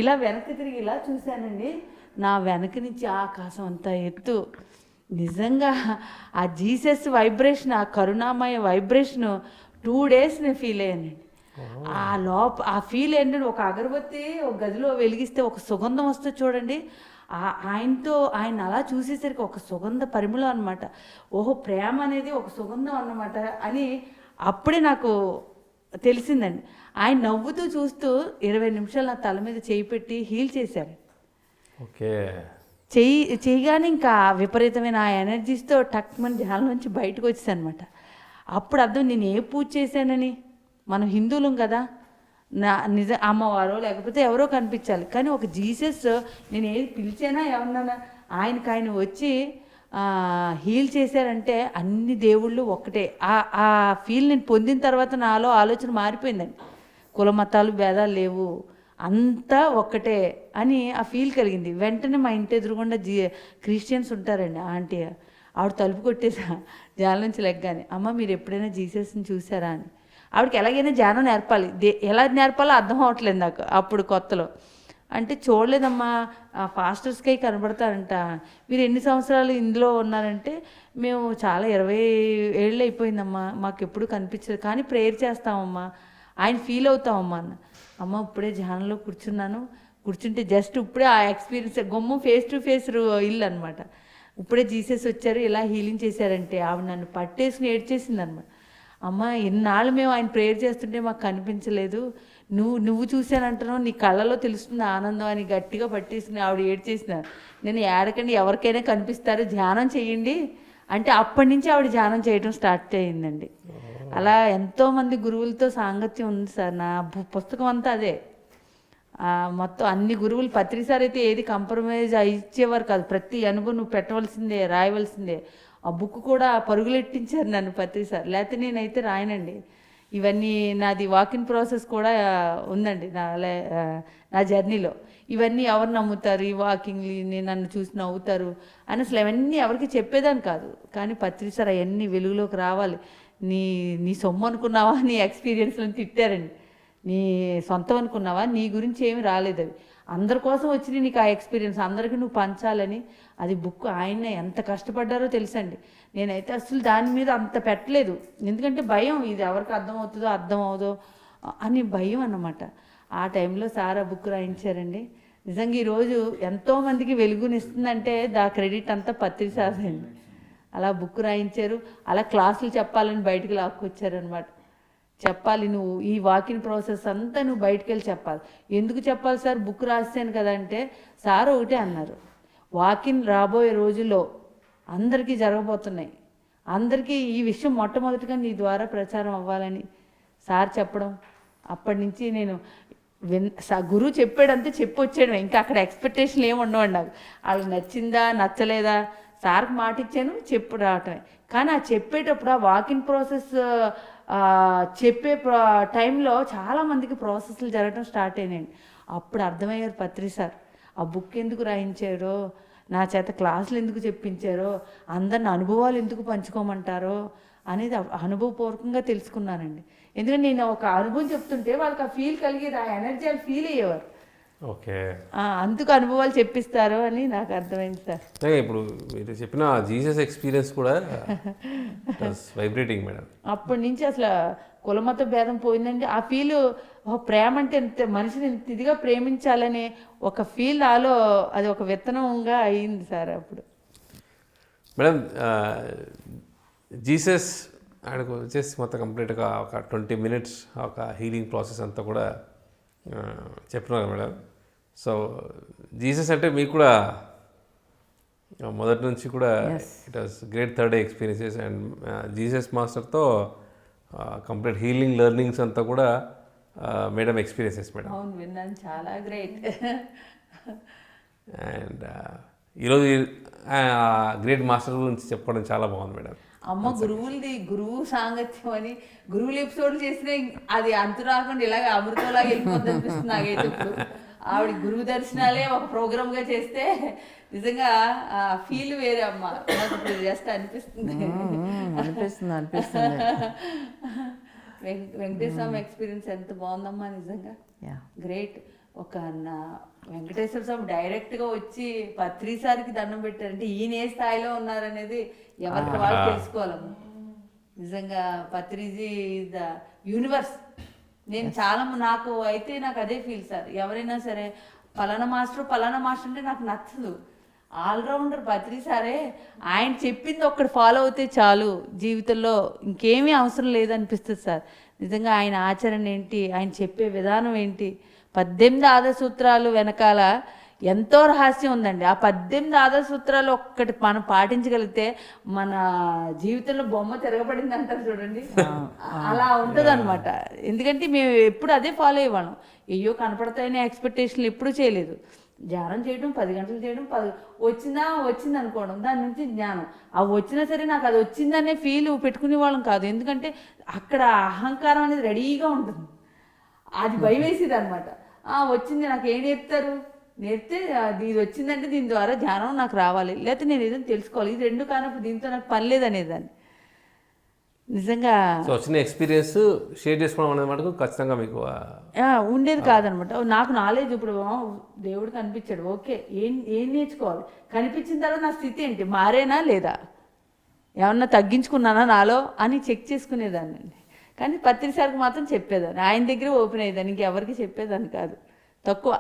ఇలా వెనక్కి తిరిగి ఇలా చూశానండి, నా వెనక నుంచి ఆకాశం అంత ఎత్తు. నిజంగా ఆ జీసస్ వైబ్రేషన్, ఆ కరుణామయ వైబ్రేషను 2 days నేను ఫీల్ అయ్యానండి. ఆ ఫీల్ ఏంటంటే, ఒక అగరబత్తి ఒక గదిలో వెలిగిస్తే ఒక సుగంధం వస్తుంది చూడండి, ఆయన అలా చూసేసరికి ఒక సుగంధ పరిమళం అనమాట. ఓహో, ప్రేమ అనేది ఒక సుగంధం అన్నమాట అని అప్పుడే నాకు తెలిసిందండి. ఆయన నవ్వుతూ చూస్తూ 20 నిమిషాలు నా తల మీద చేయి పెట్టి హీల్ చేశారు. ఓకే, చేయగానే ఇంకా విపరీతమైన ఆ ఎనర్జీస్తో టక్మని ధ్యానం నుంచి బయటకు వచ్చేసాను అనమాట. అప్పుడు అర్థం, నేను ఏ పూజ చేశానని. మనం హిందువులం కదా, అమ్మవారో లేకపోతే ఎవరో కనిపించాలి, కానీ ఒక జీసస్ నేను ఏది పిలిచానా ఎవరన్నా ఆయన వచ్చి హీల్ చేశారంటే అన్ని దేవుళ్ళు ఒక్కటే. ఆ ఫీల్ నేను పొందిన తర్వాత నాలో ఆలోచన మారిపోయిందండి. కుల మతాలు భేదాలు లేవు, అంతా ఒక్కటే అని ఆ ఫీల్ కలిగింది. వెంటనే మా ఇంటి ఎదురుగుండా క్రిస్టియన్స్ ఉంటారండి, ఆంటీ, ఆవిడ తలుపు కొట్టేసా ధ్యానం నుంచి లెగ్గానే, అమ్మ మీరు ఎప్పుడైనా జీసస్ని చూసారా అని. ఆవిడకి ఎలాగైనా ధ్యానం నేర్పాలి, ఎలా నేర్పాలో అర్థం అవ్వట్లేదు నాకు అప్పుడు కొత్తలో. అంటే చూడలేదమ్మా, పాస్టర్స్కి కనబడతారంట. మీరు ఎన్ని సంవత్సరాలు ఇందులో ఉన్నారంటే మేము చాలా 20 ఏళ్ళు అయిపోయిందమ్మా, మాకు ఎప్పుడు కనిపించలేదు, కానీ ప్రేయర్ చేస్తామమ్మా, ఆయన ఫీల్ అవుతామమ్మా అన్న. అమ్మ ఇప్పుడే ధ్యానంలో కూర్చుంటే జస్ట్ ఇప్పుడే ఆ ఎక్స్పీరియన్స్ గుమ్మం ఫేస్ టు ఫేస్ ఇల్లు అనమాట. ఇప్పుడే జీసస్ వచ్చారు, ఇలా హీలింగ్ చేశారంటే ఆవిడ నన్ను పట్టేసుకుని ఏడ్చేసింది అనమాట. అమ్మ ఎన్నాళ్ళు మేము ఆయన ప్రేయర్ చేస్తుంటే మాకు కనిపించలేదు, నువ్వు చూశానంటున్నావు, నీ కళ్ళలో తెలుస్తుంది ఆనందం అని గట్టిగా పట్టేసుకుని ఆవిడ ఏడ్చేసిన. నేను ఏడకండి, ఎవరికైనా కనిపిస్తారు, ధ్యానం చేయండి అంటే అప్పటి నుంచి ఆవిడ ధ్యానం చేయడం స్టార్ట్ అయ్యిందండి. అలా ఎంతోమంది గురువులతో సాంగత్యం ఉంది సార్. నా పుస్తకం అంతా అదే. మొత్తం అన్ని గురువులు, పత్రిసారి అయితే ఏది కాంప్రమైజ్ ఇచ్చేవారు కాదు, ప్రతి అనుభవం నువ్వు పెట్టవలసిందే, రాయవలసిందే. ఆ బుక్ కూడా పరుగులెట్టించారు నన్ను పత్రిసారి, లేకపోతే నేనైతే రాయనండి. ఇవన్నీ నాది వాకింగ్ ప్రాసెస్ కూడా ఉందండి నా జర్నీలో. ఇవన్నీ ఎవరు నమ్ముతారు, ఈ వాకింగ్ని నన్ను చూసి నవ్వుతారు అని అసలు అవన్నీ ఎవరికి చెప్పేదాన్ని కాదు. కానీ పత్రిసారి అవన్నీ వెలుగులోకి రావాలి. నీ సొమ్ము అనుకున్నావా, నీ ఎక్స్పీరియన్స్లను తిట్టారండి, నీ సొంతం అనుకున్నావా, నీ గురించి ఏమి రాలేదు, అవి అందరి కోసం వచ్చినాయి నీకు ఆ ఎక్స్పీరియన్స్, అందరికీ నువ్వు పంచాలని. అది బుక్ ఆయన ఎంత కష్టపడ్డారో తెలుసండి. నేనైతే అసలు దాని మీద అంత పెట్టలేదు, ఎందుకంటే భయం, ఇది ఎవరికి అర్థమవుతుందో అర్థం అవదో అని భయం అన్నమాట. ఆ టైంలో సార్ ఆ బుక్ రాయించారండి. నిజంగా ఈరోజు ఎంతోమందికి వెలుగునిస్తుందంటే దా క్రెడిట్ అంతా పత్రిసారండి. అలా బుక్ రాయించారు, అలా క్లాసులు చెప్పాలని బయటకు లాక్కొచ్చారనమాట. చెప్పాలి, నువ్వు ఈ వాకింగ్ ప్రాసెస్ అంతా నువ్వు బయటకు వెళ్ళి చెప్పాలి. ఎందుకు చెప్పాలి సార్, బుక్ రాసాను కదా అంటే సార్ ఒకటే అన్నారు, వాకింగ్ రాబోయే రోజుల్లో అందరికీ జరగబోతున్నాయి, అందరికీ ఈ విషయం మొట్టమొదటిగా నీ ద్వారా ప్రచారం అవ్వాలని సార్ చెప్పడం. అప్పటి నుంచి నేను గురువు చెప్పాడంతే చెప్పొచ్చాడు, ఇంకా అక్కడ ఎక్స్పెక్టేషన్లు ఏమి ఉండవండి. నాకు వాళ్ళకి నచ్చిందా నచ్చలేదా, సార్కి మాట ఇచ్చాను, చెప్పు రావటమే. కానీ ఆ చెప్పేటప్పుడు ఆ వాకింగ్ ప్రాసెస్ చెప్పే టైంలో చాలామందికి ప్రాసెస్లు జరగడం స్టార్ట్ అయినాయండి. అప్పుడు అర్థమయ్యారు పత్రి సార్ ఆ బుక్ ఎందుకు రాయించారో, నా చేత క్లాసులు ఎందుకు చెప్పించారో, అందరిని అనుభవాలు ఎందుకు పంచుకోమంటారో అనేది అనుభవపూర్వకంగా తెలుసుకున్నానండి. ఎందుకంటే నేను ఒక అనుభవం చెప్తుంటే వాళ్ళకి ఆ ఫీల్ కలిగేది, ఆ ఎనర్జీ వాళ్ళు ఫీల్ అయ్యేవారు. ఓకే, అందుకు అనుభవాలు చెప్పిస్తారు అని నాకు అర్థమైంది సార్. ఇప్పుడు మీరు చెప్పిన జీసస్ ఎక్స్పీరియన్స్ కూడా వైబ్రేటింగ్ మేడం. అప్పటి నుంచి అసలు కులమత భేదం పోయిందండి. ఆ ఫీల్, ప్రేమ అంటే ఎంత మనిషిని ఎంత ఇదిగా ప్రేమించాలనే ఒక ఫీల్ నాలో అది ఒక విత్తనంగా అయింది సార్ అప్పుడు. మేడం జీసస్ ఆయనకు వచ్చేసి మొత్తం కంప్లీట్గా ఒక 20 minutes ఒక హీలింగ్ ప్రాసెస్ అంతా కూడా చెప్తున్నారు మేడం. సో జీసస్ అంటే మీకు కూడా మొదటి నుంచి కూడా it was great third day experiences and Jesus మాస్టర్తో కంప్లీట్ హీలింగ్ లెర్నింగ్స్ అంతా కూడా మేడం ఎక్స్పీరియన్సెస్ మేడం. అవును, విన్నాను, చాలా గ్రేట్. అండ్ ఈరోజు గ్రేట్ మాస్టర్ గురించి చెప్పుకోవడం చాలా బాగుంది మేడం. అమ్మ గురువులది, గురువు సాంగత్యం అని గురువులు ఎపిసోడ్లు చేసిన అది అంతు రాకుండా ఇలాగ అమృతంలాగా వెళ్ళిపోద్ది అనిపిస్తుంది నాకైతే. ఇప్పుడు ఆవిడ గురువు దర్శనాలే ఒక ప్రోగ్రామ్గా చేస్తే నిజంగా ఫీల్ వేరే అమ్మ, నాకు ఇప్పుడు జస్ట్ అనిపిస్తుంది. వెంకటేశ్వర ఎక్స్పీరియన్స్ ఎంత బాగుందమ్మా, నిజంగా గ్రేట్. ఒక వెంకటేశ్వర స్వామి డైరెక్ట్గా వచ్చి పత్రిసారికి దండం పెట్టారంటే ఈయన ఏ స్థాయిలో ఉన్నారనేది ఎవరికి వాళ్ళు తెలుసుకోవాలమ్మా. నిజంగా పత్రిజీ ఈజ్ ద యూనివర్స్. నేను చాలా నాకు అదే ఫీల్ సార్. ఎవరైనా సరే పలానా మాస్టర్ అంటే నాకు నచ్చదు. ఆల్రౌండర్ పత్రిసారే, ఆయన చెప్పింది ఒక్కటి ఫాలో అవుతే చాలు, జీవితంలో ఇంకేమీ అవసరం లేదనిపిస్తుంది సార్. నిజంగా ఆయన ఆచరణ ఏంటి, ఆయన చెప్పే విధానం ఏంటి, 18 ఆదర్శ సూత్రాలు వెనకాల ఎంతో రహస్యం ఉందండి. ఆ 18 ఆదర్శ సూత్రాలు ఒక్కటి మనం పాటించగలిగితే మన జీవితంలో బొమ్మ తిరగబడింది అంటారు చూడండి, అలా ఉంటుంది అనమాట. ఎందుకంటే మేము ఎప్పుడు అదే ఫాలో అయ్యేవాళ్ళం. అయ్యో కనపడతాయనే ఎక్స్పెక్టేషన్లు ఎప్పుడూ చేయలేదు. ధ్యానం చేయడం, 10 గంటలు చేయడం, వచ్చింది అనుకోవడం, దాని నుంచి జ్ఞానం. అవి వచ్చినా సరే నాకు అది వచ్చిందనే ఫీల్ పెట్టుకునే వాళ్ళం కాదు. ఎందుకంటే అక్కడ అహంకారం అనేది రెడీగా ఉంటుంది, అది భయం వేసేది అనమాట. వచ్చింది, నాకు ఏం నేర్పితే ఇది వచ్చిందంటే దీని ద్వారా ధ్యానం నాకు రావాలి, లేకపోతే నేను ఏదైనా తెలుసుకోవాలి, ఇది రెండు కానప్పుడు దీంతో నాకు పని లేదనేదాన్ని. నిజంగా సో వచ్చిన ఎక్స్పీరియన్స్ షేర్ చేసుకోవడం అనేది మటుకు ఖచ్చితంగా మీకు ఉండేది కాదనమాట. నాకు నాలెడ్జ్ ఇప్పుడు దేవుడు కనిపించాడు, ఓకే, ఏం నేర్చుకోవాలి, కనిపించిన తర్వాత నా స్థితి ఏంటి, మారేనా లేదా, ఏమన్నా తగ్గించుకున్నానా నాలో అని చెక్ చేసుకునేదాన్ని అండి. కానీ పత్రిసారికి మాత్రం చెప్పేదాన్ని, ఆయన దగ్గర ఓపెన్ అయ్యేదాన్ని, ఇంకెవరికి చెప్పేదాన్ని కాదు, తక్కువ.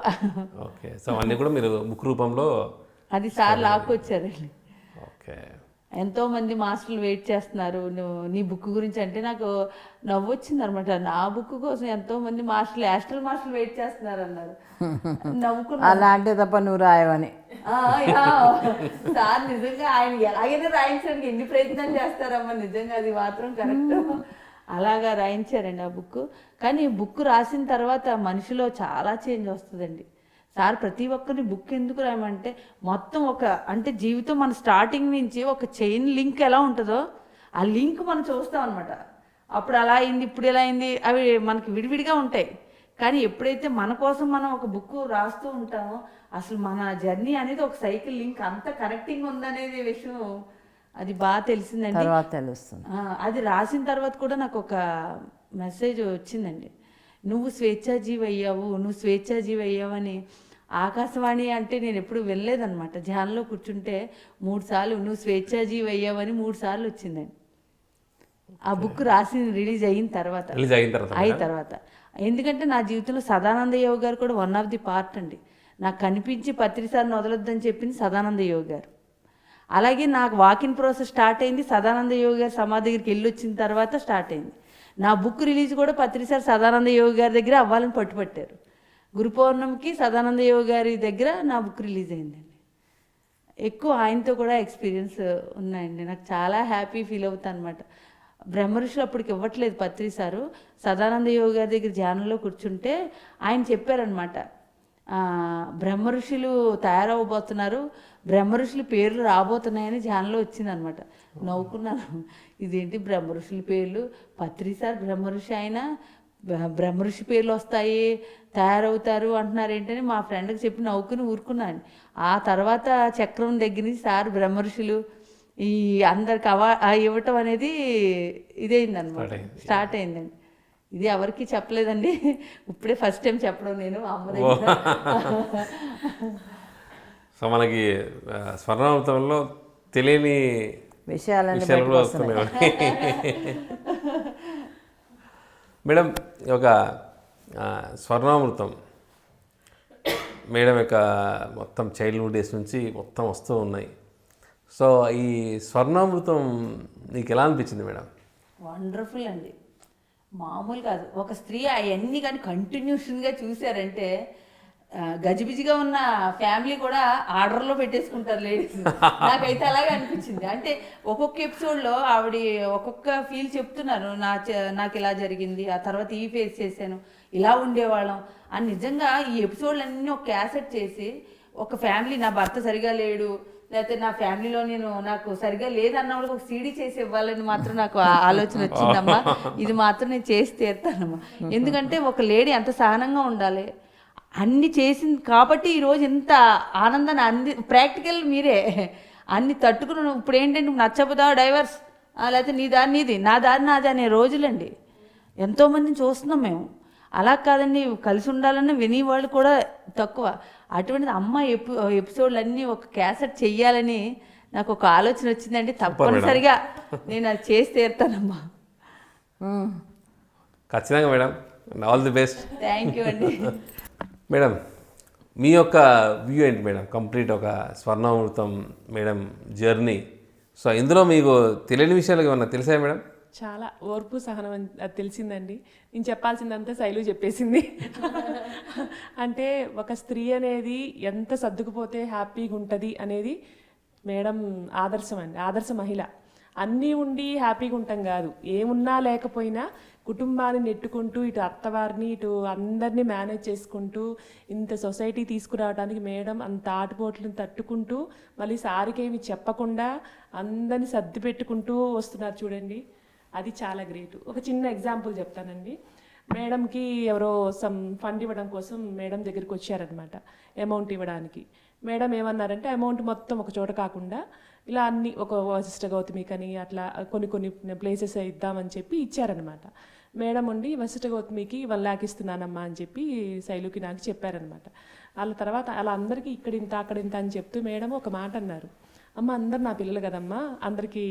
ఓకే. సో అన్నీ కూడా మీరు బుక్ రూపంలో అది సార్ లాక్కొచ్చారండి. ఓకే. ఎంతోమంది మాస్టర్లు వెయిట్ చేస్తున్నారు నీ బుక్ గురించి అంటే నాకు నవ్వు వచ్చింది అనమాట. నా బుక్ కోసం ఎంతోమంది మాస్టర్లు, యాస్ట్రల్ మాస్టర్లు వెయిట్ చేస్తున్నారు అన్నారు. నవ్వుకున్నా. అలాంటి తప్ప నువ్వు రాయవని. సార్ నిజంగా ఆయన ఎలాగైనా రాయించడానికి ఎన్ని ప్రయత్నాలు చేస్తారమ్మా, నిజంగా అది మాత్రం కరెక్ట్. అలాగా రాయించారండి ఆ బుక్. కానీ బుక్ రాసిన తర్వాత మనిషిలో చాలా చేంజ్ వస్తుందండి. సార్ ప్రతి ఒక్కరిని బుక్ ఎందుకు రాయమంటే మొత్తం అంటే జీవితం మన స్టార్టింగ్ నుంచి ఒక చైన్ లింక్ ఎలా ఉంటుందో ఆ లింక్ మనం చూస్తాం అనమాట. అప్పుడు అలా అయింది, ఇప్పుడు ఎలా అయింది, అవి మనకి విడివిడిగా ఉంటాయి. కానీ ఎప్పుడైతే మన కోసం మనం ఒక బుక్ రాస్తూ ఉంటామో అసలు మన జర్నీ అనేది ఒక సైకిల్ లింక్ అంత కనెక్టింగ్ ఉందనేది విషయం అది బాగా తెలిసిందండి. తర్వాత తెలుస్తుంది. అది రాసిన తర్వాత కూడా నాకు ఒక మెసేజ్ వచ్చిందండి, నువ్వు స్వేచ్ఛాజీవి అయ్యావు, నువ్వు స్వేచ్ఛాజీవి అయ్యావని. ఆకాశవాణి అంటే నేను ఎప్పుడు వెళ్ళలేదన్నమాట. ధ్యానంలో కూర్చుంటే 3 సార్లు నువ్వు స్వేచ్ఛాజీవి అయ్యావని 3 సార్లు వచ్చిందండి ఆ బుక్ రిలీజ్ అయిన తర్వాత. ఎందుకంటే నా జీవితంలో సదానంద యోగి గారు కూడా వన్ ఆఫ్ ది పార్ట్ అండి. నాకు కనిపించి పత్రిసారిని వదలొద్దని చెప్పింది సదానంద యోగి గారు. అలాగే నాకు వాకింగ్ ప్రాసెస్ స్టార్ట్ అయింది సదానంద యోగి గారి సమాధి దగ్గరికి వెళ్ళి వచ్చిన తర్వాత స్టార్ట్ అయింది. నా బుక్ రిలీజ్ కూడా పత్రిసారి సదానంద యోగి గారి దగ్గర అవ్వాలని పట్టుపట్టారు. గురు పౌర్ణమికి సదానంద యోగి గారి దగ్గర నా బుక్ రిలీజ్ అయిందండి. ఎక్కువ ఆయనతో కూడా ఎక్స్పీరియన్స్ ఉన్నాయండి. నాకు చాలా హ్యాపీ ఫీల్ అవుతాను అనమాట. బ్రహ్మఋషులు అప్పటికి ఇవ్వట్లేదు పత్రిసారు. సదానంద యోగి గారి దగ్గర ధ్యానంలో కూర్చుంటే ఆయన చెప్పారనమాట, బ్రహ్మఋషులు తయారవబోతున్నారు, బ్రహ్మఋషుల పేర్లు రాబోతున్నాయని ధ్యానంలో వచ్చిందనమాట. నవ్వుకున్నాను, ఇదేంటి బ్రహ్మఋషుల పేర్లు, పత్రిసార్ బ్రహ్మఋషి అయినా బ్రహ్మఋషి పేర్లు వస్తాయి, తయారవుతారు అంటున్నారు ఏంటని మా ఫ్రెండ్కి చెప్పి నవ్వుకుని ఊరుకున్నాను. ఆ తర్వాత చక్రం దగ్గర నుంచి సార్ బ్రహ్మఋషులు ఈ అందరికి ఇవ్వటం అనేది ఇదైందనమాట, స్టార్ట్ అయిందండి. ఇది ఎవరికి చెప్పలేదండి, ఇప్పుడే ఫస్ట్ టైం చెప్పడం నేను అమ్మ దగ్గర. సో మనకి స్వర్ణామృతంలో తెలియని విషయాలు కూడా వస్తున్నాయి. మేడం, ఒక స్వర్ణామృతం మేడం యొక్క మొత్తం చైల్డ్హుడ్ డేస్ నుంచి మొత్తం వస్తూ ఉన్నాయి. సో ఈ స్వర్ణామృతం నీకు ఎలా అనిపించింది మేడం? వండర్ఫుల్ అండి, మామూలు కాదు. ఒక స్త్రీ అవన్నీ కానీ కంటిన్యూషన్గా చూశారంటే గజిబిజిగా ఉన్న ఫ్యామిలీ కూడా ఆర్డర్లో పెట్టేసుకుంటారు లేడీస్. నాకైతే అలాగే అనిపించింది. అంటే ఒక్కొక్క ఎపిసోడ్లో ఆవిడ ఒక్కొక్క ఫీల్ చెప్తున్నారు, నాకు ఇలా జరిగింది, ఆ తర్వాత ఈ ఫేస్ చేశాను, ఇలా ఉండేవాళ్ళం అని. నిజంగా ఈ ఎపిసోడ్లన్నీ ఒక క్యాసెట్ చేసి ఒక ఫ్యామిలీ, నా భర్త సరిగా లేడు, లేకపోతే నా ఫ్యామిలీలో నాకు సరిగా లేదన్న వాళ్ళకి ఒక సీడీ చేసి ఇవ్వాలని మాత్రం నాకు ఆలోచన వచ్చిందమ్మా. ఇది మాత్రం నేను చేసి తీరుతానమ్మా. ఎందుకంటే ఒక లేడీ అంత సహనంగా ఉండాలి, అన్ని చేసింది కాబట్టి ఈరోజు ఇంత ఆనందాన్ని ప్రాక్టికల్ మీరే అన్ని తట్టుకుని. ఇప్పుడు ఏంటంటే నచ్చబుదా డైవర్స్, లేకపోతే నీ దారి నీది, నా దారి నాది అనే రోజులండి. ఎంతోమందిని చూస్తున్నాం మేము. అలా కాదండి, కలిసి ఉండాలన్న వినేవాళ్ళు కూడా తక్కువ. అటువంటిది అమ్మ ఎపిసోడ్లు అన్నీ ఒక క్యాసెట్ చెయ్యాలని నాకు ఒక ఆలోచన వచ్చిందండి. తప్పనిసరిగా నేను అది చేసి తీరుతానమ్మా. ఖచ్చితంగా madam, all the best. Thank you అండి. మేడం, మీ యొక్క వ్యూ ఏంటి మేడం, కంప్లీట్ ఒక స్వర్ణామృతం మేడం జర్నీ? సో ఇందులో మీకు తెలియని విషయాలు ఏమన్నా తెలిసాయా మేడం? చాలా ఓర్పు సహనం అది తెలిసిందండి. నేను చెప్పాల్సిందంతా శైలు చెప్పేసింది. అంటే ఒక స్త్రీ అనేది ఎంత సర్దుకుపోతే హ్యాపీగా ఉంటుంది అనేది మేడం ఆదర్శం అండి, ఆదర్శ మహిళ. అన్నీ ఉండి హ్యాపీగా ఉంటాం కాదు, ఏమున్నా లేకపోయినా కుటుంబాన్ని నెట్టుకుంటూ ఇటు అత్తవారిని ఇటు అందరినీ మేనేజ్ చేసుకుంటూ ఇంత సొసైటీ తీసుకురావడానికి మేడం అంత ఆటుపోట్లను తట్టుకుంటూ మళ్ళీ సారికేమి చెప్పకుండా అందరినీ సర్ది పెట్టుకుంటూ వస్తున్నారు చూడండి, అది చాలా గ్రేట్. ఒక చిన్న ఎగ్జాంపుల్ చెప్తానండి. మేడంకి ఎవరో సమ్ ఫండ్ ఇవ్వడం కోసం మేడం దగ్గరికి వచ్చారనమాట, అమౌంట్ ఇవ్వడానికి. మేడం ఏమన్నారంటే అమౌంట్ మొత్తం ఒక చోట కాకుండా ఇలా అన్ని ఒక వశిష్ఠ గౌతమికి అని అట్లా కొన్ని కొన్ని ప్లేసెస్ ఇద్దామని చెప్పి ఇచ్చారనమాట. మేడం ఉండి వశిష్ఠ గౌతమికి 1 lakh ఇస్తున్నానమ్మా అని చెప్పి శైలుకి నాకు చెప్పారనమాట. వాళ్ళ తర్వాత అలా అందరికీ ఇక్కడింత అక్కడింత అని చెప్తూ మేడం ఒక మాట అన్నారు, అమ్మ అందరు నా పిల్లలు కదమ్మా, అందరికీ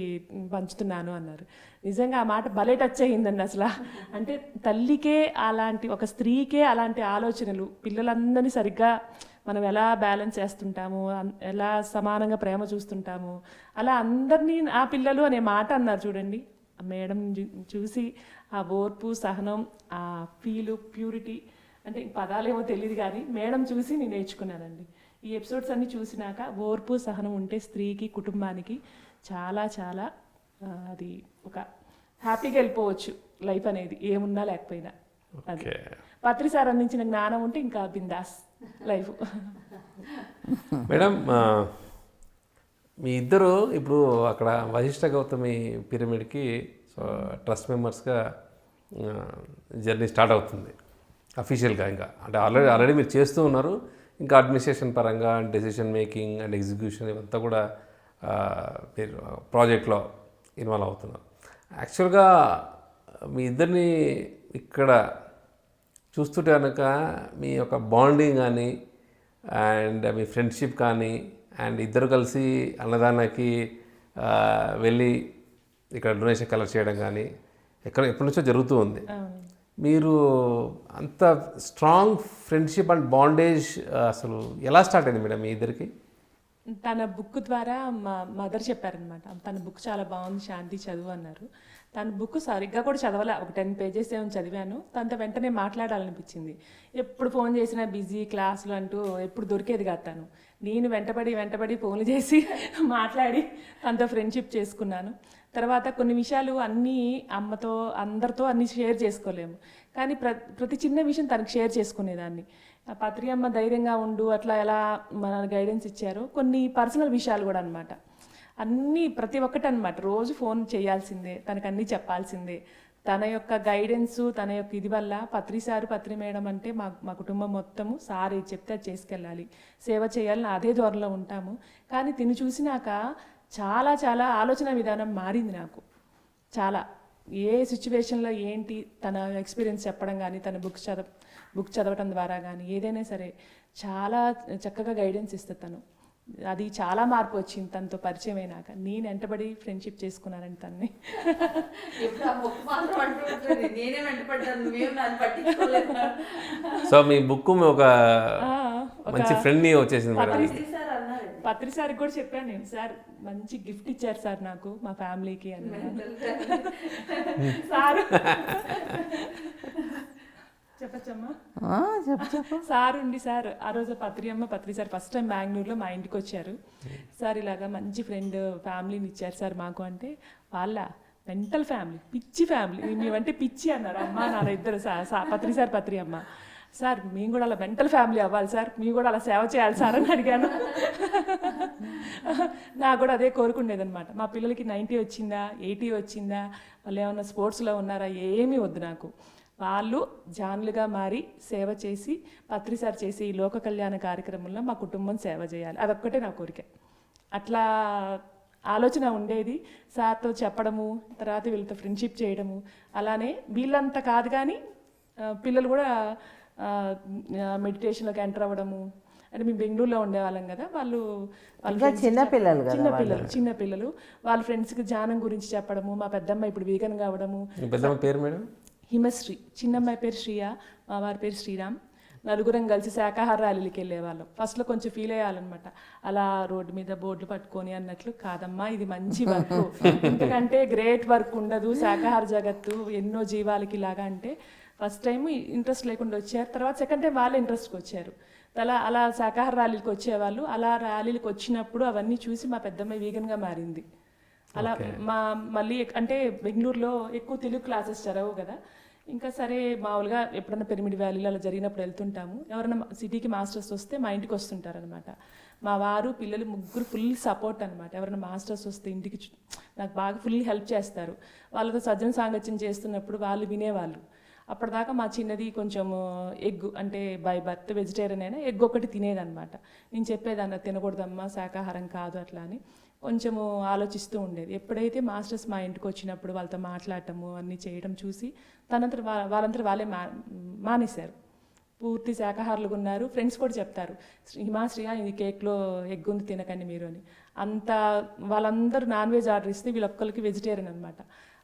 పంచుతున్నాను అన్నారు. నిజంగా ఆ మాట భలే టచ్ అయ్యిందండి అసలు. అంటే తల్లికే అలాంటి, ఒక స్త్రీకే అలాంటి ఆలోచనలు, పిల్లలందరినీ సరిగ్గా మనం ఎలా బ్యాలెన్స్ చేస్తుంటాము, ఎలా సమానంగా ప్రేమ చూస్తుంటాము, అలా అందరినీ ఆ పిల్లలు అనే మాట అన్నారు చూడండి. ఆ మేడం చూసి ఆ ఓర్పు, సహనం, ఆ ఫీలు, ప్యూరిటీ, అంటే పదాలేమో తెలియదు కానీ మేడం చూసి నేను నేర్చుకున్నానండి. ఈ ఎపిసోడ్స్ అన్నీ చూసినాక ఓర్పు, సహనం ఉంటే స్త్రీకి, కుటుంబానికి చాలా చాలా అది ఒక హ్యాపీగా వెళ్ళిపోవచ్చు లైఫ్ అనేది, ఏమున్నా లేకపోయినా. అది పత్రి సార్ అందించిన జ్ఞానం ఉంటే ఇంకా బిందాస్ లైఫ్. మేడం, మీ ఇద్దరు ఇప్పుడు అక్కడ వశిష్ఠ గౌతమి పిరమిడ్కి ట్రస్ట్ మెంబర్స్గా జర్నీ స్టార్ట్ అవుతుంది అఫీషియల్గా. ఇంకా అంటే ఆల్రెడీ మీరు చేస్తూ ఉన్నారు, ఇంకా అడ్మినిస్ట్రేషన్ పరంగా డెసిషన్ మేకింగ్ అండ్ ఎగ్జిక్యూషన్ ఇవంతా కూడా మీరు ప్రాజెక్ట్లో ఇన్వాల్వ్ అవుతున్నారు. యాక్చువల్గా మీ ఇద్దరిని ఇక్కడ చూస్తుంటే కనుక మీ యొక్క బాండింగ్ కానీ అండ్ మీ ఫ్రెండ్షిప్ కానీ అండ్ ఇద్దరు కలిసి అన్నదానానికి వెళ్ళి ఇక్కడ డొనేషన్ కలెక్ట్ చేయడం కానీ ఎప్పటి నుంచో జరుగుతూ ఉంది. మీరు అంత స్ట్రాంగ్ ఫ్రెండ్షిప్ అండ్ బాండేజ్ అసలు ఎలా స్టార్ట్ అయింది మేడం మీ ఇద్దరికి? తన బుక్ ద్వారా మా మదర్ చెప్పారనమాట, తన బుక్ చాలా బాగుంది శాంతి చదువు అన్నారు. తన బుక్ సరిగ్గా కూడా చదవలే, ఒక 10 pages ఏమో చదివాను. తనతో వెంటనే మాట్లాడాలనిపించింది. ఎప్పుడు ఫోన్ చేసినా బిజీ, క్లాసులు అంటూ ఎప్పుడు దొరికేది కాదు తను. నేను వెంటబడి ఫోన్లు చేసి మాట్లాడి తనతో ఫ్రెండ్షిప్ చేసుకున్నాను. తర్వాత కొన్ని విషయాలు అన్నీ అమ్మతో అందరితో అన్నీ షేర్ చేసుకోలేము, కానీ ప్రతి చిన్న విషయం తనకు షేర్ చేసుకునేదాన్ని. పత్రి అమ్మ ధైర్యంగా ఉండు అట్లా ఎలా మన గైడెన్స్ ఇచ్చారో, కొన్ని పర్సనల్ విషయాలు కూడా అనమాట, అన్నీ ప్రతి ఒక్కటి అనమాట. రోజు ఫోన్ చేయాల్సిందే, తనకు అన్నీ చెప్పాల్సిందే. తన యొక్క గైడెన్సు, తన యొక్క ఇది వల్ల పత్రి మేడం అంటే మా కుటుంబం మొత్తము సార్ ఏది చెప్తే అది చేసుకెళ్ళాలి, సేవ చేయాలని అదే ధోరణిలో ఉంటాము. కానీ తిని చూసినాక చాలా చాలా ఆలోచన విధానం మారింది నాకు. చాలా ఏ సిచ్యువేషన్లో ఏంటి తన ఎక్స్పీరియన్స్ చెప్పడం కానీ, తన బుక్ చదవటం ద్వారా కానీ ఏదైనా సరే చాలా చక్కగా గైడెన్స్ ఇస్తుంది తను. అది చాలా మార్పు వచ్చింది తనతో పరిచయం అయినాక. నేను వెంటబడి ఫ్రెండ్షిప్ చేసుకున్నానండి తన్ని. సో మీ బుక్ ఒక మంచి ఫ్రెండ్ వచ్చేసింది మేడం. పత్రి సార్కి కూడా చెప్పాను నేను, సార్ మంచి గిఫ్ట్ ఇచ్చారు సార్ నాకు మా ఫ్యామిలీకి అన్నాను. సార్ చెప్పచ్చమ్మా? చెప్పు. సార్ ఉండి సార్ ఆ రోజు పత్రి సార్ ఫస్ట్ టైం బెంగళూరులో మా ఇంటికి వచ్చారు. సార్ ఇలాగా మంచి ఫ్రెండ్ ఫ్యామిలీని ఇచ్చారు సార్ మాకు అంటే, వాళ్ళ మెంటల్ ఫ్యామిలీ, పిచ్చి ఫ్యామిలీ, మేమంటే పిచ్చి అన్నారు అమ్మ నాన్న ఇద్దరు. పత్రి అమ్మ, సార్ మేము కూడా అలా మెంటల్ ఫ్యామిలీ అవ్వాలి సార్, మేము కూడా అలా సేవ చేయాలి సార్ అని అడిగాను. నాకు కూడా అదే కోరుకుండేదనమాట. మా పిల్లలకి 90 వచ్చిందా, 80 వచ్చిందా, వాళ్ళు ఏమన్నా స్పోర్ట్స్లో ఉన్నారా, ఏమీ వద్దు నాకు. వాళ్ళు జాన్లుగా మారి సేవ చేసి పత్రి సార్ చేసి ఈ లోక కళ్యాణ కార్యక్రమంలో మా కుటుంబం సేవ చేయాలి, అదొక్కటే నా కోరిక. అట్లా ఆలోచన ఉండేది. సార్తో చెప్పడము, తర్వాత వీళ్ళతో ఫ్రెండ్షిప్ చేయడము. అలానే వీళ్ళంతా కాదు కానీ పిల్లలు కూడా మెడిటేషన్లోకి ఎంటర్ అవ్వడము. అంటే మేము బెంగళూరులో ఉండేవాళ్ళం కదా, వాళ్ళు చిన్నపిల్లలు వాళ్ళ ఫ్రెండ్స్కి ధ్యానం గురించి చెప్పడము. మా పెద్దమ్మ ఇప్పుడు వీగన్ కావడము. పెద్దమ్మ పేరు మేడం? హిమశ్రీ. చిన్నమ్మాయి పేరు శ్రీయ, మా వారి పేరు శ్రీరామ్. నలుగురం కలిసి శాకాహార ర్యాలీకి వెళ్ళేవాళ్ళం. ఫస్ట్లో కొంచెం ఫీల్ అయ్యాలన్నమాట, అలా రోడ్డు మీద బోర్డులు పట్టుకొని అన్నట్లు కాదమ్మా, ఇది మంచి వర్క్, ఎందుకంటే గ్రేట్ వర్క్ ఉండదు శాకాహార జగత్తు, ఎన్నో జీవాలకి ఇలాగా. అంటే ఫస్ట్ టైం ఇంట్రెస్ట్ లేకుండా వచ్చారు, తర్వాత సెకండ్ టైం వాళ్ళే ఇంట్రెస్ట్కి వచ్చారు. అలా శాకాహార ర్యాలీకి వచ్చేవాళ్ళు. అలా ర్యాలీలకు వచ్చినప్పుడు అవన్నీ చూసి మా పెద్దమ్మాయి వీగన్గా మారింది. అలా మళ్ళీ అంటే బెంగళూరులో ఎక్కువ తెలుగు క్లాసెస్ జరగవు కదా, ఇంకా సరే మామూలుగా ఎప్పుడన్నా పిరమిడ్ వ్యాలీలో అలా జరిగినప్పుడు వెళ్తుంటాము. ఎవరైనా సిటీకి మాస్టర్స్ వస్తే మా ఇంటికి వస్తుంటారు అనమాట. మా వారు పిల్లలు ముగ్గురు ఫుల్ సపోర్ట్ అనమాట. ఎవరైనా మాస్టర్స్ వస్తే ఇంటికి నాకు బాగా ఫుల్ హెల్ప్ చేస్తారు. వాళ్ళతో సజ్జన సాంగత్యం చేస్తున్నప్పుడు వాళ్ళు వినేవాళ్ళు. అప్పటిదాకా మా చిన్నది కొంచెం ఎగ్ అంటే బై బర్త్ వెజిటేరియన్ అయినా ఎగ్ ఒకటి తినేదన్నమాట. నేను చెప్పేదాన్ని తినకూడదమ్మా శాకాహారం కాదు అట్లా అని. కొంచెము ఆలోచిస్తూ ఉండేది. ఎప్పుడైతే మాస్టర్స్ మా ఇంటికి వచ్చినప్పుడు వాళ్ళతో మాట్లాడటము అన్నీ చేయడం చూసి వాళ్ళంతా వాళ్ళే మానేశారు. పూర్తి శాకాహారులుగా ఉన్నారు. ఫ్రెండ్స్ కూడా చెప్తారు, హిమాశ్రియ ఇది కేక్లో ఎగ్ ఉంది తినకండి మీరు అని. అంత వాళ్ళందరూ నాన్ వెజ్ ఆర్డర్ ఇస్తే వీళ్ళొక్కరికి వెజిటేరియన్ అనమాట.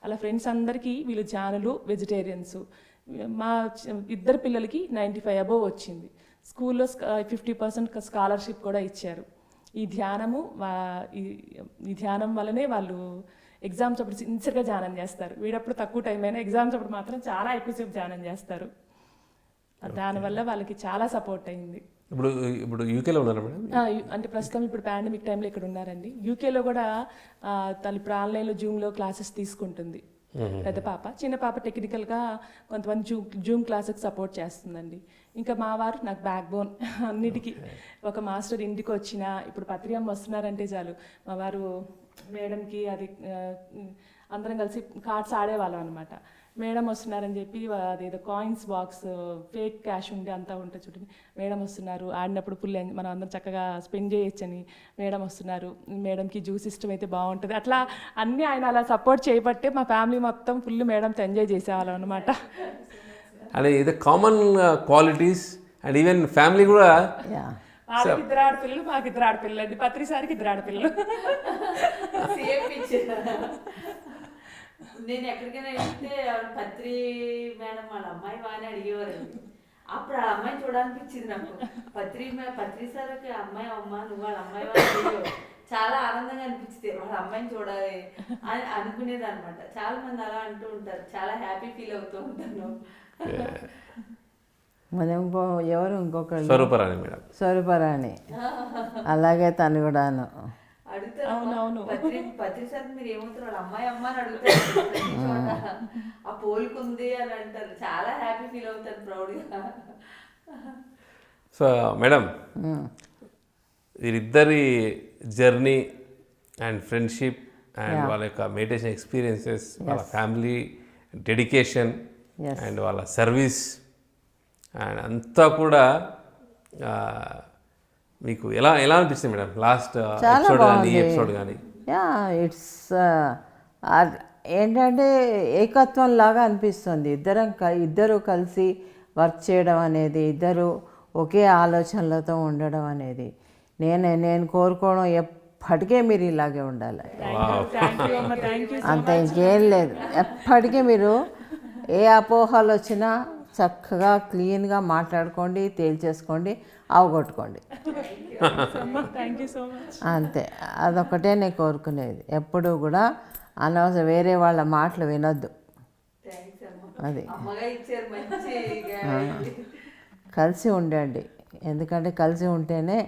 అలా ఫ్రెండ్స్ అందరికీ వీళ్ళు జానులు వెజిటేరియన్స్. మా ఇద్దరు పిల్లలకి 95 అబోవ్ వచ్చింది. స్కూల్లో 50% స్కాలర్షిప్ కూడా ఇచ్చారు. ఈ ధ్యానం వల్లనే వాళ్ళు ఎగ్జామ్స్ అప్పుడు సిన్సియర్గా ధ్యానం చేస్తారు. వీడప్పుడు తక్కువ టైం అయినా ఎగ్జామ్స్ అప్పుడు మాత్రం చాలా ఎక్కువసేపు ధ్యానం చేస్తారు. దానివల్ల వాళ్ళకి చాలా సపోర్ట్ అయింది. ఇప్పుడు యూకేలో ఉన్నారా మేడం? అంటే ప్రస్తుతం ఇప్పుడు పాండమిక్ టైంలో ఇక్కడ ఉన్నారండి. యూకేలో కూడా తను ఇప్పుడు ఆన్లైన్లో జూమ్లో క్లాసెస్ తీసుకుంటుంది పెద్ద పాప. చిన్న పాప టెక్నికల్గా కొంతమంది జూమ్ క్లాసెస్కి సపోర్ట్ చేస్తుందండి. ఇంకా మా వారు నాకు బ్యాక్ బోన్ అన్నిటికీ. ఒక మాస్టర్ ఇంటికి వచ్చినా, ఇప్పుడు పత్రికమ్మ వస్తున్నారంటే చాలు మా వారు మేడంకి అది అందరం కలిసి కార్డ్స్ ఆడేవాళ్ళం అనమాట. మేడం వస్తున్నారని చెప్పి అదేదో కాయిన్స్ బాక్స్ ఫేక్ క్యాష్ ఉండి అంతా ఉంటుంది చూడండి, మేడం వస్తున్నారు ఆడినప్పుడు ఫుల్ మనం అందరం చక్కగా స్పెండ్ చేయొచ్చని, మేడం వస్తున్నారు, మేడంకి జ్యూస్ ఇష్టం అయితే బాగుంటుంది, అట్లా అన్నీ ఆయన అలా సపోర్ట్ చేయబట్టే మా ఫ్యామిలీ మొత్తం ఫుల్ మేడంతో ఎంజాయ్ చేసేవాళ్ళం అనమాట. అదే ఇది common qualities and even family కూడా. వాళ్ళకి 2 ఆడపిల్లలు, మాకు 2 ఆడపిల్లలు అండి. పత్రిసారికి 2 ఆడపిల్లలు. నేను ఎక్కడికైనా వెళ్తే పత్రి మేడం వాళ్ళ అమ్మాయి బాగానే అడిగేవారండి. అప్పుడు ఆ అమ్మాయిని చూడాలనిపించింది నాకు. పత్రి సార్కి అమ్మాయి అమ్మ నువ్వు వాళ్ళ అమ్మాయి వాళ్ళు చాలా ఆనందంగా అనిపించింది. వాళ్ళ అమ్మాయిని చూడాలి అని అనుకునేది అనమాట. చాలా మంది అలా అంటూ ఉంటారు, చాలా హ్యాపీ ఫీల్ అవుతూ ఉంటాను. మరి ఎవరు ఇంకొకరు స్వరూపరాణి మేడం. స్వరూపరాణి అలాగే తను కూడాను అడుగుతారు. పత్రి సార్ మీరు ఏమవుతారు వాళ్ళ అమ్మాయి అమ్మ అని అడుగుతారు. ఆ పోలికుంది అని అంటారు. చాలా హ్యాపీ ఫీల్ అవుతారు, ప్రౌడ్గా. సో మేడం, వీరిద్దరి జర్నీ అండ్ ఫ్రెండ్షిప్ అండ్ వాళ్ళ యొక్క మెడిటేషన్ ఎక్స్పీరియన్సెస్, వాళ్ళ ఫ్యామిలీ డెడికేషన్ అండ్ వాళ్ళ సర్వీస్ అండ్ అంతా కూడా మీకు ఎలా అనిపిస్తుంది మేడం? లాస్ట్ ఎపిసోడ్ కానీ ఈ ఎపిసోడ్ కానీ. ఇట్స్ ఏంటంటే ఏకత్వం లాగా అనిపిస్తుంది. ఇద్దరు కలిసి వర్క్ చేయడం అనేది, ఇద్దరు ఒకే ఆలోచనలతో ఉండడం అనేది నేను కోరుకోవడం ఎప్పటికే మీరు ఇలాగే ఉండాలి. అంత ఇంకేం లేదు. ఎప్పటికీ మీరు ఏ అపోహలు వచ్చినా చక్కగా క్లీన్గా మాట్లాడుకోండి, తేల్చేసుకోండి, అవగొట్టుకోండి. అంతే, అదొకటే నేను కోరుకునేది. ఎప్పుడూ కూడా అనవసరం వేరే వాళ్ళ మాటలు వినొద్దు. అది కలిసి ఉండండి. ఎందుకంటే కలిసి ఉంటేనే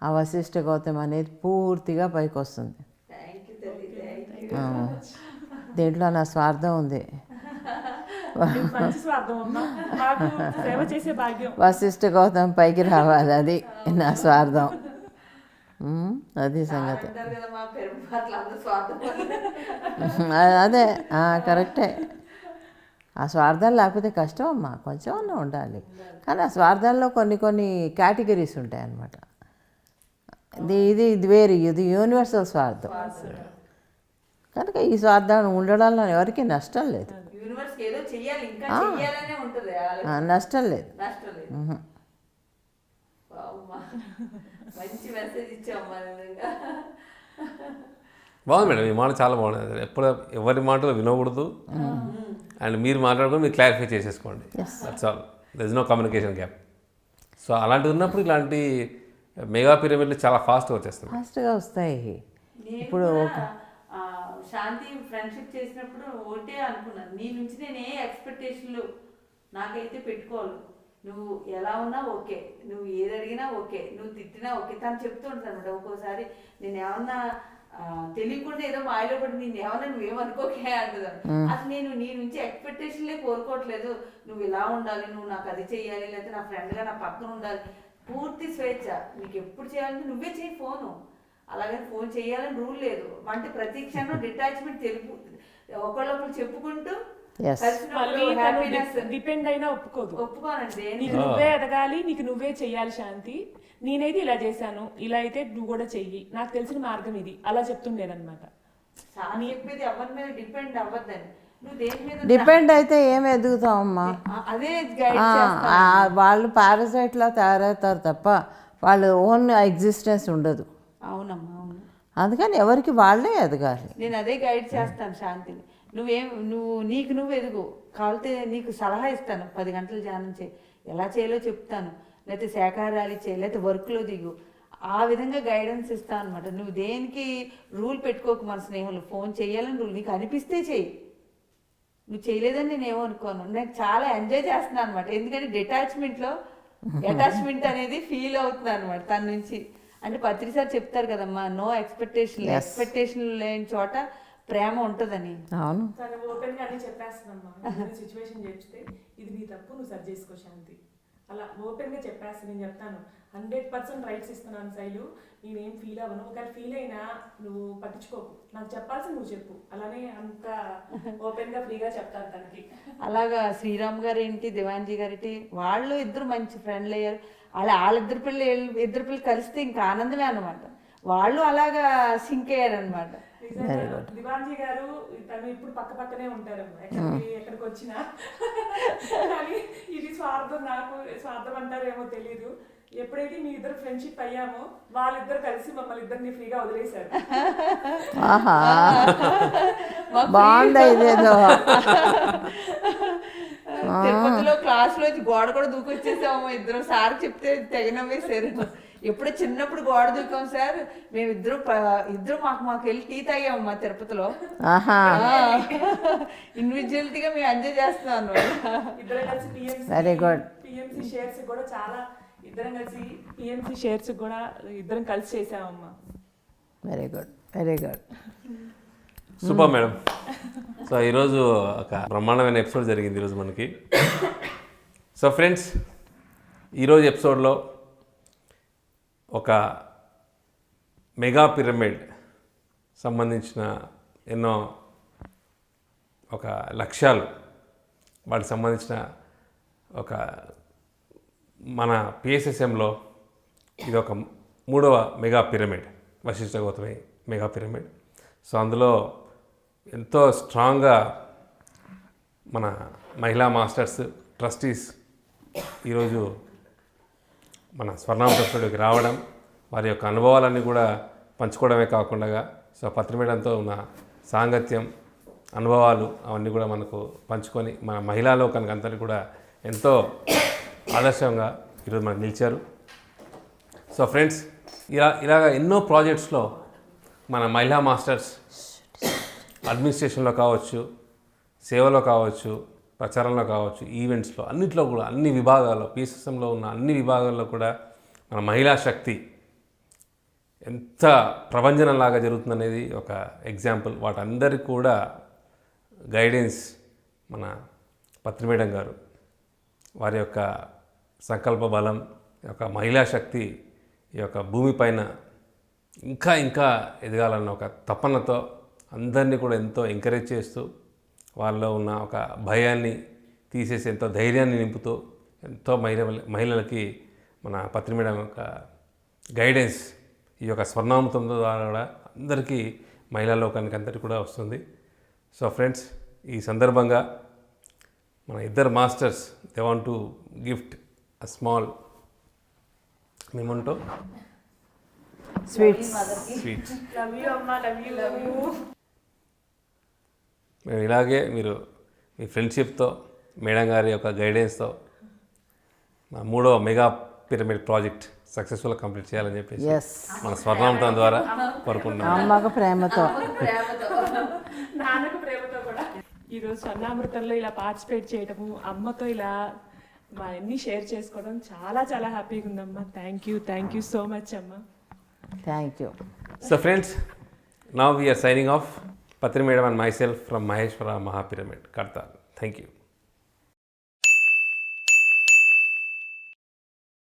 ఆ వశిష్ఠ గౌతమ్ అనేది పూర్తిగా పైకి వస్తుంది. దీంట్లో నా స్వార్థం ఉంది. వశిష్ఠ గౌతమ్ పైకి రావాలి, అది నా స్వార్థం. అది సంగతి. అదే కరెక్టే. ఆ స్వార్థం లేకపోతే కష్టం అమ్మా. కొంచెం అన్నా ఉండాలి. కానీ ఆ స్వార్థంలో కొన్ని కేటగిరీస్ ఉంటాయి అన్నమాట. ఇది వేరు, ఇది యూనివర్సల్ స్వార్థం. కనుక ఈ స్వార్థం ఉండడంలో ఎవరికి నష్టం లేదు. నష్టం లేదు. బాగుంది మేడం, ఈ మాట చాలా బాగుంది. ఎప్పుడు ఎవరి మాటలు వినకూడదు అండ్ మీరు మాట్లాడుకొని మీరు క్లారిఫై చేసేసుకోండి. That's all. There is no communication gap. So అలాంటివి ఉన్నప్పుడు ఇలాంటి మెగా పిరమిడ్లు చాలా ఫాస్ట్గా వస్తాయి. ఇప్పుడు శాంతి ఫ్రెండ్షిప్ చేసినప్పుడు ఒకటే అనుకున్నాను, నీ నుంచి నేను ఏ ఎక్స్పెక్టేషన్లు నాకైతే పెట్టుకోవాలి. నువ్వు ఎలా ఉన్నా ఓకే, నువ్వు ఏది అడిగినా ఓకే, నువ్వు తిట్టినా ఓకే. తను చెప్తూ ఉంటాను అనమాట. ఒక్కోసారి నేను ఏమన్నా తెలియకుండా ఏదో మాయలో పడి నేను ఏమన్నా నువ్వేమనుకోకే అంటున్నాను. అసలు నేను నీ నుంచి ఎక్స్పెక్టేషన్లే కోరుకోవట్లేదు. నువ్వు ఇలా ఉండాలి, నువ్వు నాకు అది చెయ్యాలి, లేకపోతే నా ఫ్రెండ్గా నా పక్కన ఉండాలి. పూర్తి స్వేచ్ఛ. నీకు ఎప్పుడు చేయాలంటే నువ్వే చేయి ఫోను. అలాగే ఫోన్ చేయాలని రూల్ లేదు. అంటే ప్రతి క్షణం డిటాచ్మెంట్ ఒకళ్ళొకళ్ళు చెప్పుకుంటూ ఎస్ మళ్ళీ డిపెండ్ అయినా ఒప్పుకోదు. ఒప్పుకోనండి. నీకు నువ్వే ఎదగాలి, నీకు నువ్వే చెయ్యాలి శాంతి. నేనైతే ఇలా చేశాను, ఇలా అయితే నువ్వు కూడా చెయ్యి, నాకు తెలిసిన మార్గం ఇది, అలా చెప్తుండేదన్నమాట. చెప్పేది ఎవరి మీద డిపెండ్ అవ్వద్దని. నువ్వు దేని మీద డిపెండ్ అయితే ఏం ఎదుగుతామమ్మా? అదే గైడ్ వాళ్ళు పారాసైట్లా తయారవుతారు తప్ప వాళ్ళు ఓన్ ఎగ్జిస్టెన్స్ ఉండదు. అవునమ్మా, అవును. అందుకని ఎవరికి వాళ్ళే ఎదగాలి. నేను అదే గైడ్ చేస్తాను శాంతిని. నువ్వు నువ్వు ఎదుగు, కావాలితే నీకు సలహా ఇస్తాను. 10 గంటలు ధ్యానం చేయి, ఎలా చేయాలో చెప్తాను, లేకపోతే శాకాహారాలు చేయి, లేకపోతే వర్క్లో దిగు, ఆ విధంగా గైడెన్స్ ఇస్తాను అనమాట. నువ్వు దేనికి రూల్ పెట్టుకోకు. మన స్నేహంలో ఫోన్ చేయాలని రూల్ నీకు అనిపిస్తే చెయ్యి. నువ్వు చేయలేదని నేను ఏమనుకోను. నేను చాలా ఎంజాయ్ చేస్తున్నాను అనమాట. ఎందుకంటే అటాచ్మెంట్ అనేది ఫీల్ అవుతుంది అనమాట తన నుంచి. అంటే పత్రి సార్ చెప్తారు కదమ్మా, నో ఎక్స్పెక్టేషన్ లేని చోట ప్రేమ ఉంటుందని. అవును, తను ఓపెన్ గా అన్ని చెప్పేస్తుందమ్మా. సిచ్యువేషన్ చెప్తే ఇది నీ తప్పు, నువ్వు సరి చేసుకో శాంతి, అలా ఓపెన్ గా చెప్పేస్తాను. నేను చెప్తాను 100% రైట్స్ ఇస్తున్నాను శైలు, నేనేం ఫీల్ అవ్వను. ఒకవేళ ఫీల్ అయినా నువ్వు పట్టించుకోకు, నాకు చెప్పాల్సి నువ్వు చెప్పు, అలానే అంత ఓపెన్ గా ఫ్రీగా చెప్తాను తనకి. అలాగా శ్రీరామ్ గారు ఏంటి, దివాన్జీ గారి వాళ్ళు ఇద్దరు మంచి ఫ్రెండ్లు అయ్యారు. వాళ్ళిద్దరు పిల్లలు కలిస్తే ఇంకా ఆనందమే అనమాట. వాళ్ళు అలాగా సింక్ అయ్యారనమాట. దివాన్జీ గారు తను ఇప్పుడు పక్కనే ఉంటారమ్మా, ఎక్కడికి వచ్చినా. కానీ ఇది స్వార్థం, నాకు స్వార్థం అంటారేమో తెలీదు. ఎప్పుడైతే మీ ఇద్దరు ఫ్రెండ్షిప్ అయ్యామో వాళ్ళిద్దరు కలిసి మమ్మల్ని ఇద్దరిని ఫ్రీగా వదిలేశారు. బాగుంది ఇదేదో. తిరుపతిలో క్లాస్ లో గోడ కూడా దూకొచ్చేసాము ఇద్దరు. సార్ చెప్తే తెగ నవ్వేశారు. ఎప్పుడో చిన్నప్పుడు గోడ దూకాం సార్ మేము ఇద్దరు మాకు వెళ్ళి టీ తాగాము మా తిరుపతిలో. ఇండివిజువాలిటీగా మేము ఎంజాయ్ చేస్తున్నాం అన్నమాట. ఇద్దరు కలిసి వెరీ గుడ్. పిఎంసి షేర్స్ కూడా చాలా ఇద్దరం కలిసి పిఎంసి షేర్స్ కూడా ఇద్దరం కలిసి చేసామమ్మా. Very good, very good. Super madam. So ఈరోజు ఒక బ్రహ్మాండమైన ఎపిసోడ్ జరిగింది ఈరోజు మనకి. సో ఫ్రెండ్స్, ఈరోజు ఎపిసోడ్లో ఒక మెగా పిరమిడ్ సంబంధించిన ఎన్నో ఒక లక్ష్యాలు, వాటికి సంబంధించిన ఒక మన పిఎస్ఎస్ఎంలో ఇది ఒక 3వ mega pyramid, Vashishtha Gautami mega pyramid. So అందులో ఎంతో స్ట్రాంగ్గా మన మహిళా మాస్టర్స్, ట్రస్టీస్ ఈరోజు మన స్వర్ణామృతంలోకి రావడం, వారి యొక్క అనుభవాలన్నీ కూడా పంచుకోవడమే కాకుండా సో పత్రిమేడంతో ఉన్న సాంగత్యం, అనుభవాలు అవన్నీ కూడా మనకు పంచుకొని మన మహిళా లోకానికి అందరికీ కూడా ఎంతో ఆదర్శంగా ఈరోజు మనకు నిలిచారు. సో ఫ్రెండ్స్, ఇలాగ ఎన్నో ప్రాజెక్ట్స్లో మన మహిళా మాస్టర్స్ అడ్మినిస్ట్రేషన్లో కావచ్చు, సేవలో కావచ్చు, ప్రచారంలో కావచ్చు, ఈవెంట్స్లో, అన్నింటిలో కూడా అన్ని విభాగాల్లో పిఎస్ఎస్ఎంలో ఉన్న అన్ని విభాగాల్లో కూడా మన మహిళా శక్తి ఎంత ప్రభంజనంలాగా జరుగుతుందనేది ఒక ఎగ్జాంపుల్. వాటందరికీ కూడా గైడెన్స్ మన పత్రి మేడం గారు, వారి యొక్క సంకల్ప బలం, ఈ యొక్క మహిళా శక్తి ఈ యొక్క భూమిపైన ఇంకా ఇంకా ఎదగాలన్న ఒక తపనతో అందరినీ కూడా ఎంతో ఎంకరేజ్ చేస్తూ, వాళ్ళలో ఉన్న ఒక భయాన్ని తీసేసి ఎంతో ధైర్యాన్ని నింపుతూ, ఎంతో మహిళలకి మన పత్రి మేడం యొక్క గైడెన్స్ ఈ యొక్క స్వర్ణామృతం ద్వారా కూడా అందరికీ మహిళా లోకానికి అందరికీ కూడా వస్తుంది. సో ఫ్రెండ్స్, ఈ సందర్భంగా మన ఇద్దరు masters they want to gift a small Memento sweets. Love you అమ్మా, లవ్ యూ. మేము ఇలాగే మీరు మీ ఫ్రెండ్షిప్తో, మేడం గారి యొక్క గైడెన్స్తో మా 3వ మెగా పిరమిడ్ ప్రాజెక్ట్ సక్సెస్ఫుల్గా కంప్లీట్ చేయాలని చెప్పేసి మన స్వర్ణామృతం ద్వారా కోరుకుంటున్నాం. అమ్మకు ప్రేమతో, నాన్నకు ప్రేమతో కూడా ఈరోజు స్వర్ణామృతంలో ఇలా పార్టిసిపేట్ చేయడము, అమ్మతో ఇలా మా అన్ని షేర్ చేసుకోవడం చాలా చాలా హ్యాపీగా ఉందమ్మా. థ్యాంక్ యూ సో మచ్ అమ్మా. Thank you. So friends, now we are signing off. Patri Madam and myself from Maheshwara Mahapyramid, Kartal. Thank you.